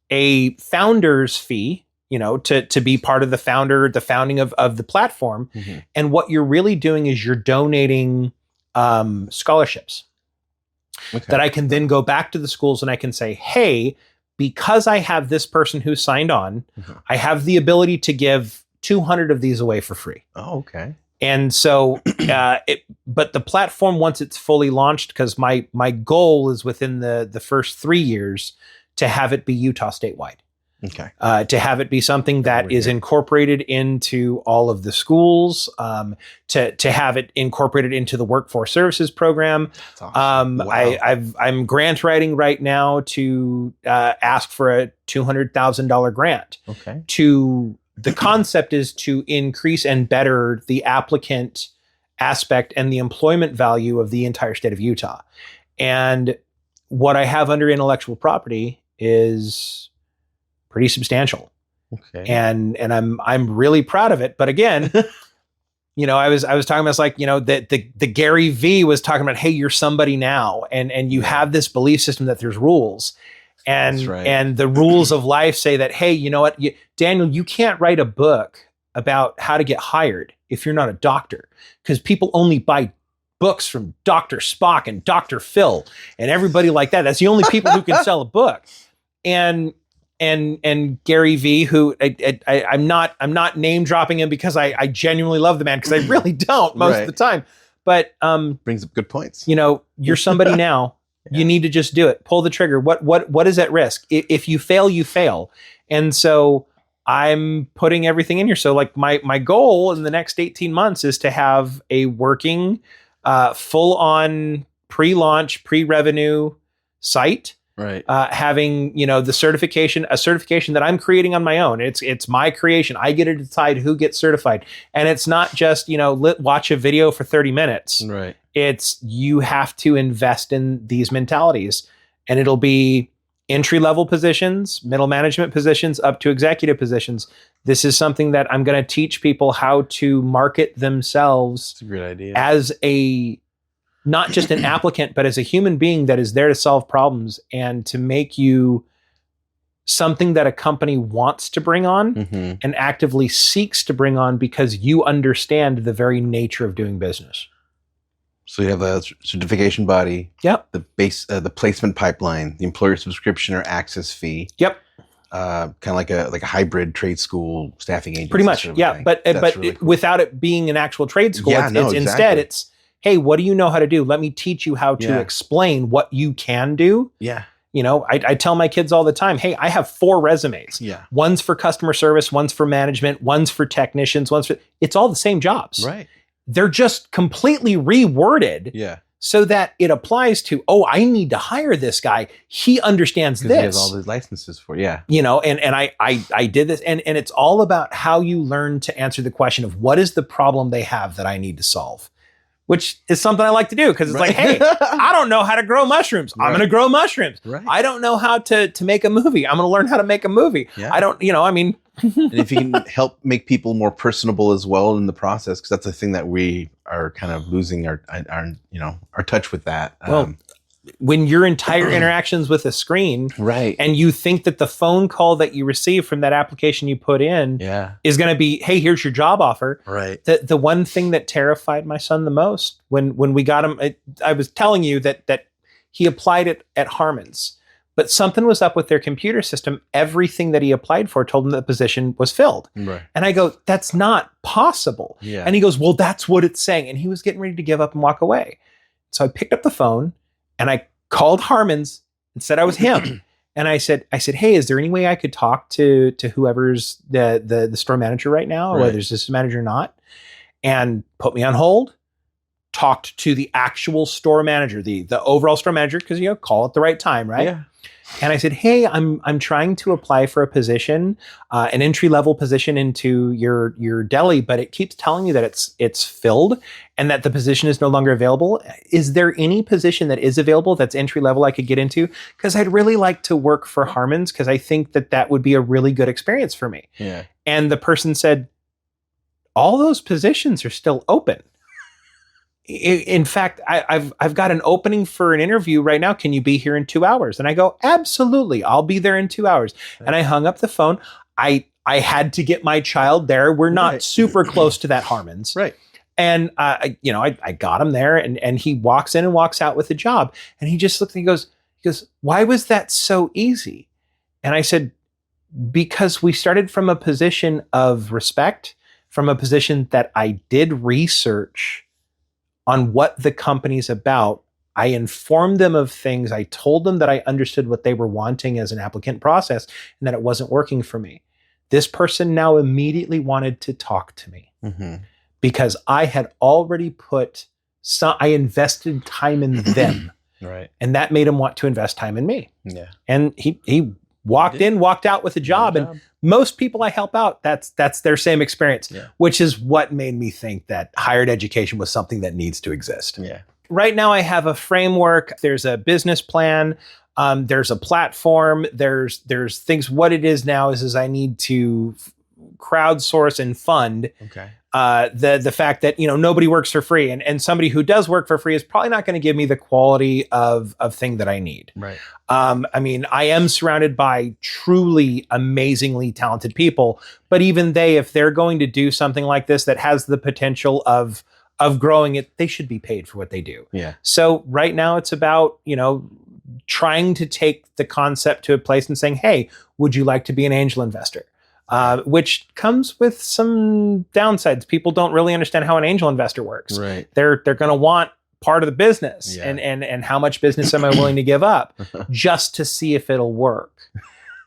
a founder's fee, to be part of the founding of the platform. Mm-hmm. And what you're really doing is you're donating scholarships that I can then go back to the schools and I can say, hey, because I have this person who signed on, Mm-hmm. I have the ability to give 200 of these away for free. Oh, okay. And so, but the platform, once it's fully launched, because my goal is within the first 3 years to have it be Utah statewide. Okay. To have it be something that is incorporated into all of the schools, to have it incorporated into the workforce services program. That's awesome. Wow. I'm grant writing right now to ask for a $200,000 grant. Okay. The concept is to increase and better the applicant aspect and the employment value of the entire state of Utah. And what I have under intellectual property is pretty substantial. Okay. And I'm really proud of it. But again, I was talking about, it's like, the Gary V was talking about, hey, you're somebody now. And you have this belief system that there's rules. And, That's right. and the rules of life say that, hey, you know what, Daniel, you can't write a book about how to get hired if you're not a doctor, because people only buy books from Dr. Spock and Dr. Phil and everybody like that. That's the only people who can sell a book. And Gary V, who I'm not name dropping him because I genuinely love the man, because I really don't most of the time. But brings up good points. You're somebody now. Yeah. You need to just do it. Pull the trigger. What is at risk? If you fail, you fail. And so I'm putting everything in here. So like my goal in the next 18 months is to have a working, full on pre-launch, pre-revenue site. Right. Having, a certification that I'm creating on my own. It's my creation. I get to decide who gets certified. And it's not just, watch a video for 30 minutes. Right. It's, you have to invest in these mentalities, and it'll be entry-level positions, middle management positions, up to executive positions. This is something that I'm going to teach people how to market themselves. That's a great idea. As not just an applicant, but as a human being that is there to solve problems and to make you something that a company wants to bring on and actively seeks to bring on, because you understand the very nature of doing business. So you have a certification body. Yep. The base, the placement pipeline, the employer subscription or access fee. Yep. Kind of like a hybrid trade school staffing agency. Pretty much. Sort of Yeah. thing. But really cool. without it being an actual trade school, instead it's, hey, what do you know how to do? Let me teach you how to explain what you can do. Yeah. I tell my kids all the time, hey, I have 4 resumes. Yeah. One's for customer service, one's for management, one's for technicians, it's all the same jobs. Right. They're just completely reworded. Yeah. So that it applies to, I need to hire this guy. He understands this. He has all these licenses for, and I did this. And it's all about how you learn to answer the question of what is the problem they have that I need to solve, which is something I like to do, because it's like, hey, I don't know how to grow mushrooms. I'm going to grow mushrooms. Right. I don't know how to make a movie. I'm going to learn how to make a movie. Yeah. I don't, and if you can help make people more personable as well in the process, because that's the thing that we are kind of losing our touch with that. Well, when your entire interactions with a screen, Right. and you think that the phone call that you receive from that application you put in is going to be, hey, here's your job offer. Right. The one thing that terrified my son the most when we got him, I was telling you that he applied it at Harmon's, but something was up with their computer system. Everything that he applied for told him that the position was filled. Right. And I go, that's not possible. Yeah. And he goes, well, that's what it's saying. And he was getting ready to give up and walk away. So I picked up the phone and I called Harmon's and said I was him. And I said, hey, is there any way I could talk to whoever's the store manager right now, or whether it's this manager or not? And put me on hold, talked to the actual store manager, the overall store manager, because call at the right time, right? Yeah. And I said, hey, I'm trying to apply for a position, an entry-level position into your deli, but it keeps telling me that it's filled and that the position is no longer available. Is there any position that is available that's entry-level I could get into? Because I'd really like to work for Harmon's, because I think that would be a really good experience for me. Yeah. And the person said, all those positions are still open. In fact, I've got an opening for an interview right now. Can you be here in 2 hours? And I go, absolutely. I'll be there in 2 hours. Right. And I hung up the phone. I had to get my child there. We're not super close to that Harmon's. Right. And, I got him there, and he walks in and walks out with a job. And he just looks and he goes, why was that so easy? And I said, because we started from a position of respect, from a position that I did research on what the company's about. I informed them of things. I told them that I understood what they were wanting as an applicant process and that it wasn't working for me. This person now immediately wanted to talk to me because I had already I invested time in them. Right. And that made him want to invest time in me. Yeah. And he walked in, walked out with a job. And most people I help out, that's their same experience, which is what made me think that higher education was something that needs to exist. Yeah. Right now I have a framework. There's a business plan. There's a platform. There's things. What it is now is I need to crowdsource and fund the fact that nobody works for free, and somebody who does work for free is probably not going to give me the quality of thing that I need. Right. I mean, I am surrounded by truly amazingly talented people, but even if they're going to do something like this that has the potential of growing it, they should be paid for what they do. Yeah. So right now it's about trying to take the concept to a place and saying, hey, would you like to be an angel investor? Which comes with some downsides. People don't really understand how an angel investor works. Right. They're going to want part of the business, and how much business am I willing to give up just to see if it'll work.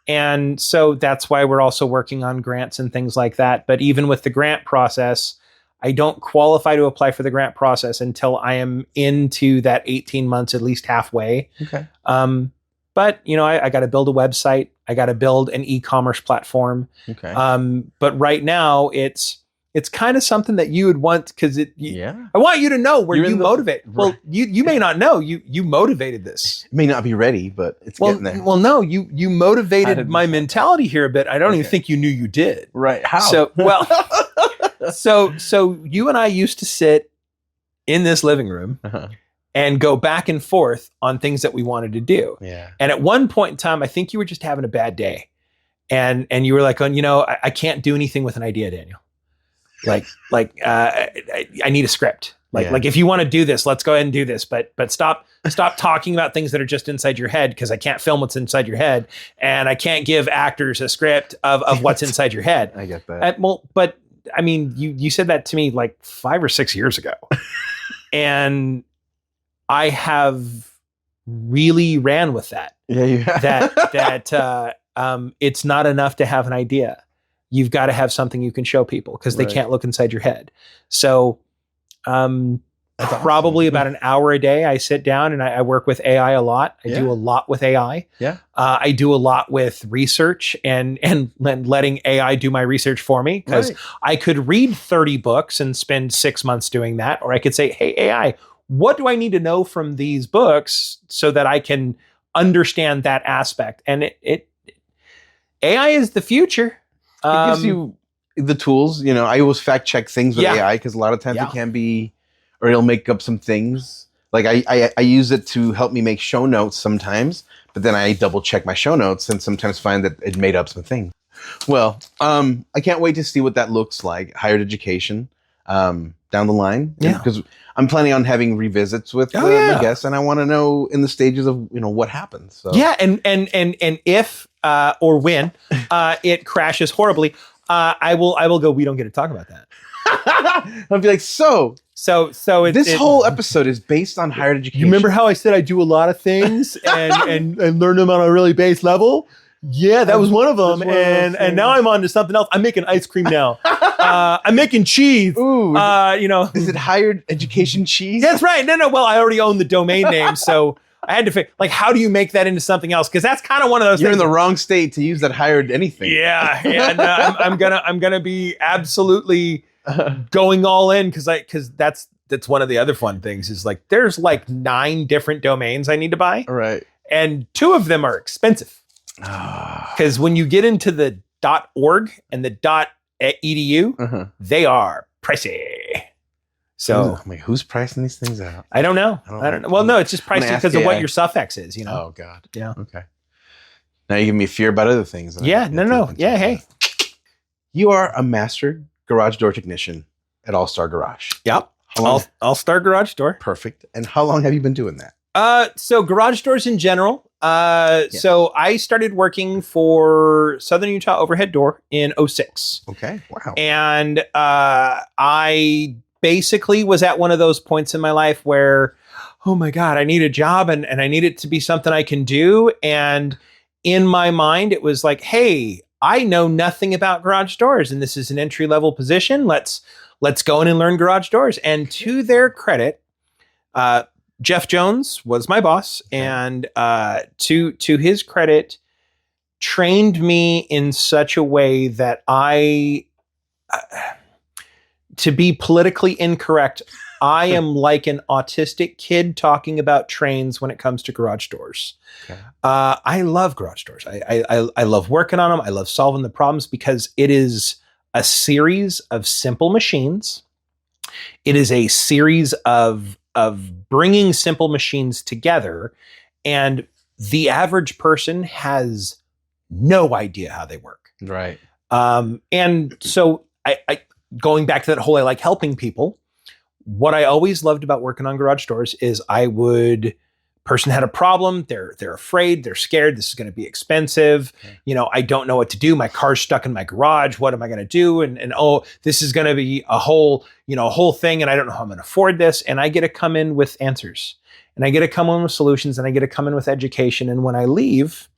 And so that's why we're also working on grants and things like that. But even with the grant process, I don't qualify to apply for the grant process until I am into that 18 months, at least halfway. Okay. But I got to build a website. I got to build an e-commerce platform. Okay. But right now it's kind of something that you would want, because I want you to know where you motivate. Well, you may not know you motivated this. It may not be ready, but it's getting there. Well, no, you motivated my mentality here a bit. I don't even think you knew you did. Right. How? So so you and I used to sit in this living room and go back and forth on things that we wanted to do. Yeah. And at one point in time, I think you were just having a bad day. And you were like, I can't do anything with an idea, Daniel. I need a script. Like if you want to do this, let's go ahead and do this. But stop talking about things that are just inside your head, because I can't film what's inside your head, and I can't give actors a script of what's inside your head. I get that. But I mean, you said that to me like 5 or 6 years ago, and I have really ran with that. Yeah, you have. that it's not enough to have an idea. You've got to have something you can show people, because they can't look inside your head. So probably about an hour a day, I sit down and I work with AI a lot. I do a lot with AI. Yeah. I do a lot with research and letting AI do my research for me, because I could read 30 books and spend 6 months doing that. Or I could say, hey, AI, what do I need to know from these books so that I can understand that aspect? And AI is the future. It gives you the tools. You know, I always fact check things with AI because a lot of times it can be, or it'll make up some things. Like I use it to help me make show notes sometimes, but then I double check my show notes and sometimes find that it made up some things. Well, I can't wait to see what that looks like. Higher education down the line. Yeah. Because I'm planning on having revisits with my guests, and I want to know in the stages of what happens. So. Yeah, and if or when it crashes horribly, I will go. We don't get to talk about that. I'll be like, so this whole episode is based on higher education. You remember how I said I do a lot of things and learn them on a really base level? Yeah, that was one of them. And now I'm on to something else. I'm making ice cream now. I'm making cheese. Ooh, is it higher education cheese? That's right. No. Well, I already own the domain name, so I had to figure, like, how do you make that into something else? Because that's kind of one of those. You're things. In the wrong state to use that higher anything. Yeah. No, I'm gonna be absolutely going all in because that's one of the other fun things is like there's like 9 different domains I need to buy. Right. And 2 of them are expensive. Because when you get into the .org and the .edu, they are pricey. So who's pricing these things out? I don't know. Well, no, it's just pricey because of what your suffix is, Oh God. Yeah. Okay. Now you give me fear about other things. Yeah. No. Yeah. Hey. You are a master garage door technician at All Star Garage. Yep. All Star Garage Door. Perfect. And how long have you been doing that? So garage doors in general. So I started working for Southern Utah Overhead Door in 2006. Okay. Wow. And I basically was at one of those points in my life where, oh my God, I need a job and I need it to be something I can do. And in my mind, it was like, hey, I know nothing about garage doors and this is an entry-level position. Let's go in and learn garage doors. And to their credit, Jeff Jones was my boss, and to his credit, trained me in such a way that to be politically incorrect, I am like an autistic kid talking about trains when it comes to garage doors. Okay. I love garage doors. I love working on them. I love solving the problems because it is a series of simple machines. It is a series of bringing simple machines together, and the average person has no idea how they work. Right. And so I going back to that whole, I like helping people. What I always loved about working on garage doors is person had a problem. They're afraid. They're scared. This is going to be expensive. Okay. I don't know what to do. My car's stuck in my garage. What am I going to do? And this is going to be a whole thing. And I don't know how I'm going to afford this. And I get to come in with answers, and I get to come in with solutions, and I get to come in with education. And when I leave,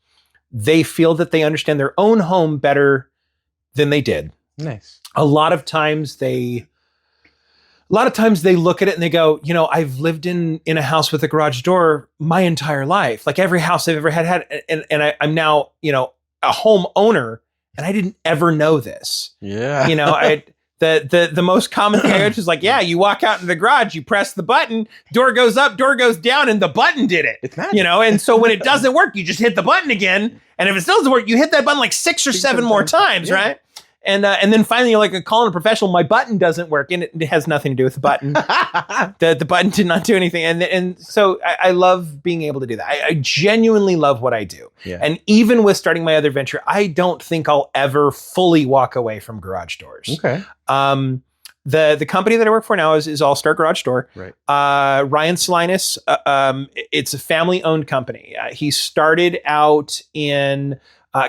they feel that they understand their own home better than they did. Nice. A lot of times they look at it and they go, I've lived in a house with a garage door my entire life. Like every house I've ever had. And I'm now, a home owner, and I didn't ever know this. Yeah. The most common thing I heard is like, yeah, you walk out in the garage, you press the button, door goes up, door goes down, and the button did it. It's magic. And so when it doesn't work, you just hit the button again. And if it still doesn't work, you hit that button like 6 or 7 more times, right? And then finally, you're like calling a professional. My button doesn't work, and it has nothing to do with the button. the button did not do anything, and so I love being able to do that. I genuinely love what I do, and even with starting my other venture, I don't think I'll ever fully walk away from garage doors. Okay. The company that I work for now is All Star Garage Door. Right. Ryan Salinas. It's a family-owned company. He started out in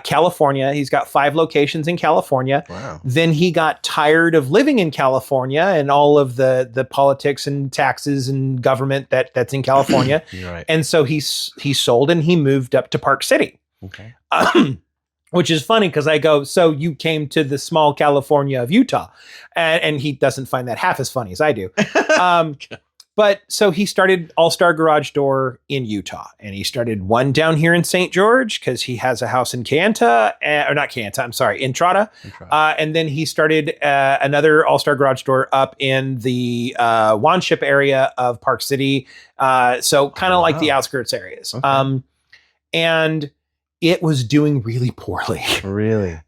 California. He's got 5 locations in California. Wow. Then he got tired of living in California and all of the politics and taxes and government that's in California. Right. And so he sold and he moved up to Park City. Okay. Which is funny because I go, so you came to the small California of Utah, and he doesn't find that half as funny as I do. But so he started All Star Garage Door in Utah, and he started one down here in St. George because he has a house in in Entrada. And then he started another All Star Garage Door up in the Wanship area of Park City. So kind of like the outskirts areas. Okay. And it was doing really poorly. Really?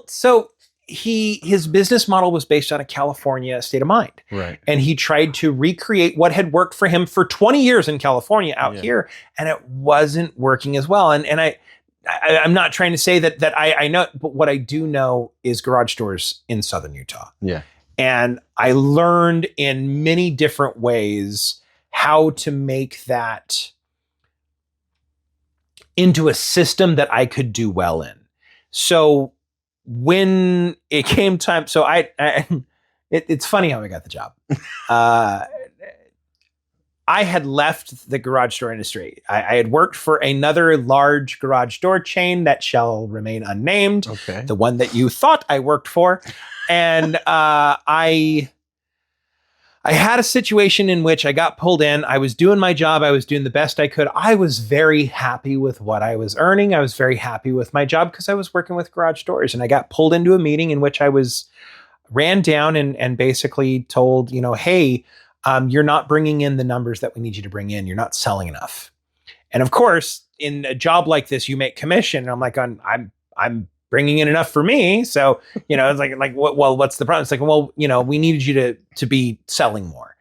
So his business model was based on a California state of mind. Right. And he tried to recreate what had worked for him for 20 years in California out here, and it wasn't working as well. And I'm not trying to say that I know, but what I do know is garage doors in Southern Utah. Yeah. And I learned in many different ways how to make that into a system that I could do well in. So when it came time, so it's funny how I got the job. I had left the garage door industry. I had worked for another large garage door chain that shall remain unnamed. Okay. The one that you thought I worked for. And I had a situation in which I got pulled in. I was doing my job. I was doing the best I could. I was very happy with what I was earning. I was very happy with my job because I was working with garage doors. And I got pulled into a meeting in which I was ran down and basically told, hey, you're not bringing in the numbers that we need you to bring in. You're not selling enough. And of course, in a job like this, you make commission. And I'm like, I'm bringing in enough for me. So, it's like, well, what's the problem? It's like, well, we needed you to be selling more.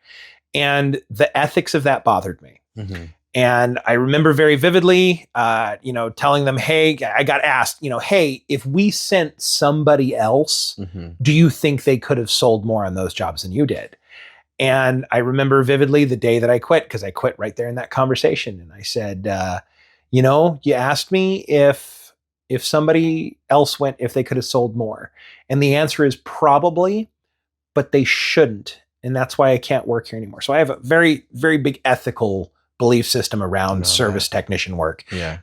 And the ethics of that bothered me. Mm-hmm. And I remember very vividly, telling them, hey, I got asked, hey, if we sent somebody else, do you think they could have sold more on those jobs than you did? And I remember vividly the day that I quit, because I quit right there in that conversation. And I said, you asked me if somebody else went, if they could have sold more. And the answer is probably, but they shouldn't. And that's why I can't work here anymore. So I have a very, very big ethical belief system around service technician work. Yeah.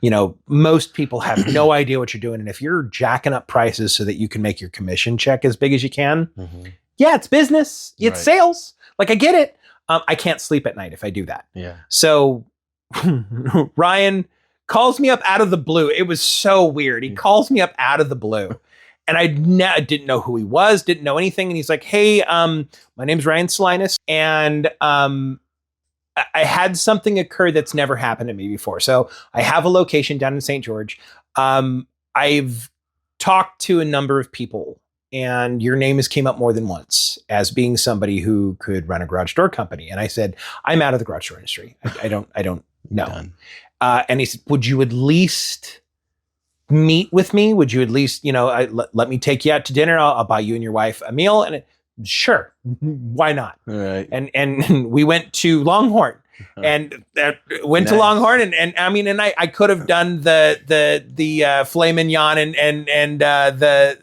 Most people have no idea what you're doing. And if you're jacking up prices so that you can make your commission check as big as you can, yeah, it's business. It's sales. Like, I get it. I can't sleep at night if I do that. Yeah. So Ryan calls me up out of the blue. It was so weird. He calls me up out of the blue. And I didn't know who he was, didn't know anything. And he's like, hey, my name's Ryan Salinas. And I had something occur that's never happened to me before. So I have a location down in St. George. I've talked to a number of people, and your name has came up more than once as being somebody who could run a garage door company. And I said, I'm out of the garage door industry. I don't know. And he said, would you at least meet with me? Would you at least, let me take you out to dinner? I'll buy you and your wife a meal. And sure, why not? Right. And we went to Longhorn. And went to Longhorn, and I could have done the filet mignon and the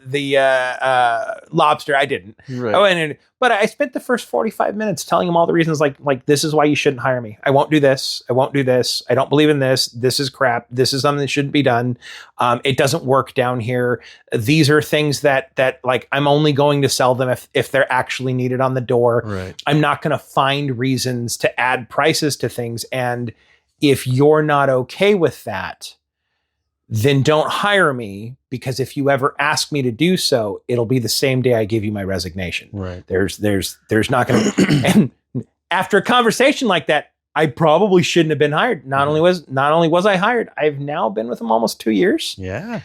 lobster. I didn't. Right. But I spent the first 45 minutes telling him all the reasons, like this is why you shouldn't hire me. I won't do this. I won't do this. I don't believe in this. This is crap. This is something that shouldn't be done. It doesn't work down here. These are things that like I'm only going to sell them if they're actually needed on the door. Right. I'm not going to find reasons to add prices to things. And if you're not okay with that, then don't hire me, because if you ever ask me to do so, it'll be the same day I give you my resignation. Right. There's not going to, and after a conversation like that, I probably shouldn't have been hired. Not only was I hired, I've now been with them almost 2 years. Yeah.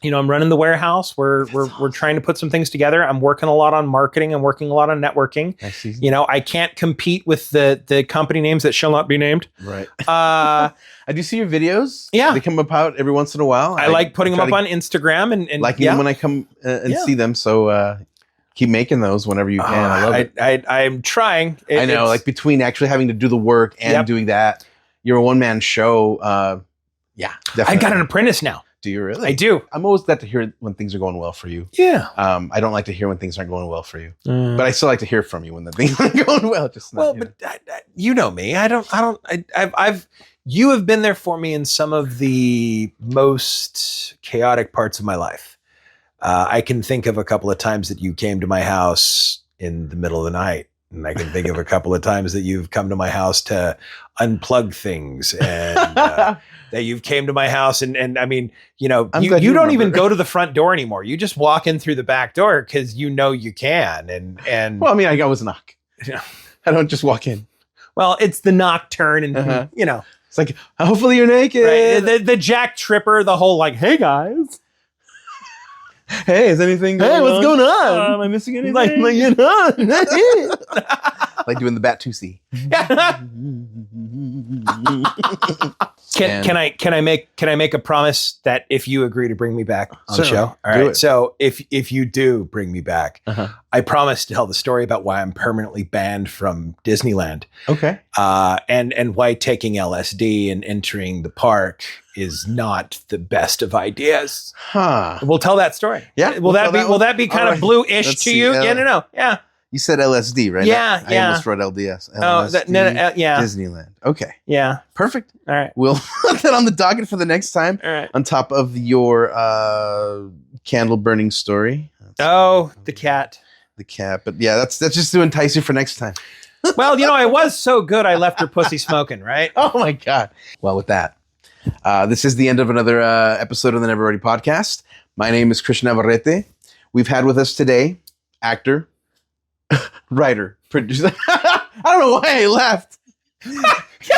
I'm running the warehouse. We're trying to put some things together. I'm working a lot on marketing. I'm working a lot on networking. I see. I can't compete with the company names that shall not be named. Right. I do see your videos. Yeah. They come out every once in a while. I like putting them up on Instagram and liking them when I come and see them. So keep making those whenever you can. I love it. I'm trying. I know, like between actually having to do the work and doing that, you're a one-man show. Yeah, definitely. I got an apprentice now. Do you really? I do. I'm always glad to hear when things are going well for you. Yeah. I don't like to hear when things aren't going well for you, but I still like to hear from you when the things aren't going well. You know me. You have been there for me in some of the most chaotic parts of my life. I can think of a couple of times that you came to my house in the middle of the night. And I can think of a couple of times that you've come to my house to unplug things, and that you've came to my house. And I mean, you don't even go to the front door anymore. You just walk in through the back door because you can. And well, I mean, I always knock. I don't just walk in. Well, it's the nocturne and, it's like, hopefully you're naked. Right? The Jack Tripper, the whole like, hey guys. Hey, is anything going on? Hey, what's going on? Am I missing anything? Like Like doing the Bat-2C. Can I make a promise that if you agree to bring me back on the Certainly. show? All Do right. it. So if you do bring me back, Uh-huh. I promise to tell the story about why I'm permanently banned from Disneyland. Okay. And why taking LSD and entering the park is not the best of ideas. Huh. We'll tell that story. Yeah, Will we'll tell that will one. that be kind All of right. blue-ish Let's to see. you? Yeah, no. Yeah. You said LSD, right? Yeah, I yeah. almost wrote LDS. Oh, LSD, yeah. Disneyland. Okay. Yeah. Perfect. All right. We'll put that on the docket for the next time. All right. On top of your candle burning story. Oh, the cat. The cat. But yeah, that's just to entice you for next time. Well, I was so good I left her pussy smoking, right? Oh my God. Well, with that, this is the end of another episode of the Never Ready podcast. My name is Christian Navarrete. We've had with us today actor, writer, producer. I don't know why I laughed.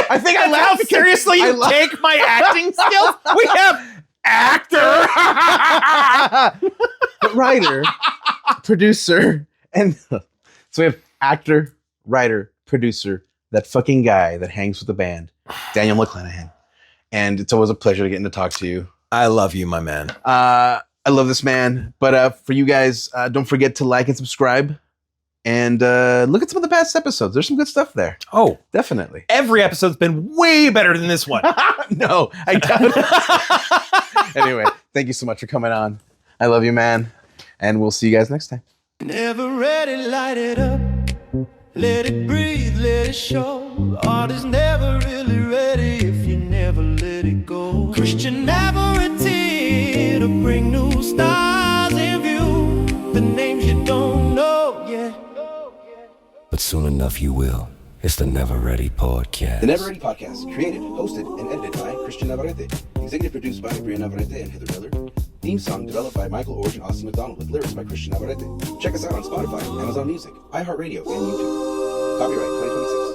I think I laughed. How because seriously I you laughed. take my acting skills? We have actor. Writer, producer, and so we have actor, writer, producer, that fucking guy that hangs with the band, Daniel McClenahan. And it's always a pleasure to get to talk to you. I love you, my man. I love this man. But for you guys, don't forget to like and subscribe. And look at some of the past episodes. There's some good stuff there. Oh, Definitely. every episode's been way better than this one. No, I don't. Anyway, thank you so much for coming on. I love you, man. And we'll see you guys next time. Never ready, light it up. Let it breathe, let it show. Art is never really ready if you never let it go. Christian Navarrete to bring new stars in view. The names you don't know yet. But soon enough you will. It's the Never Ready podcast. The Never Ready Podcast, created, hosted, and edited by Christian Navarrete. Executive produced by Brian Navarrete and Heather Miller. Theme song developed by Michael Orge and Austin McDonald with lyrics by Christian Navarrete. Check us out on Spotify, Amazon Music, iHeartRadio, and YouTube. Copyright 2026.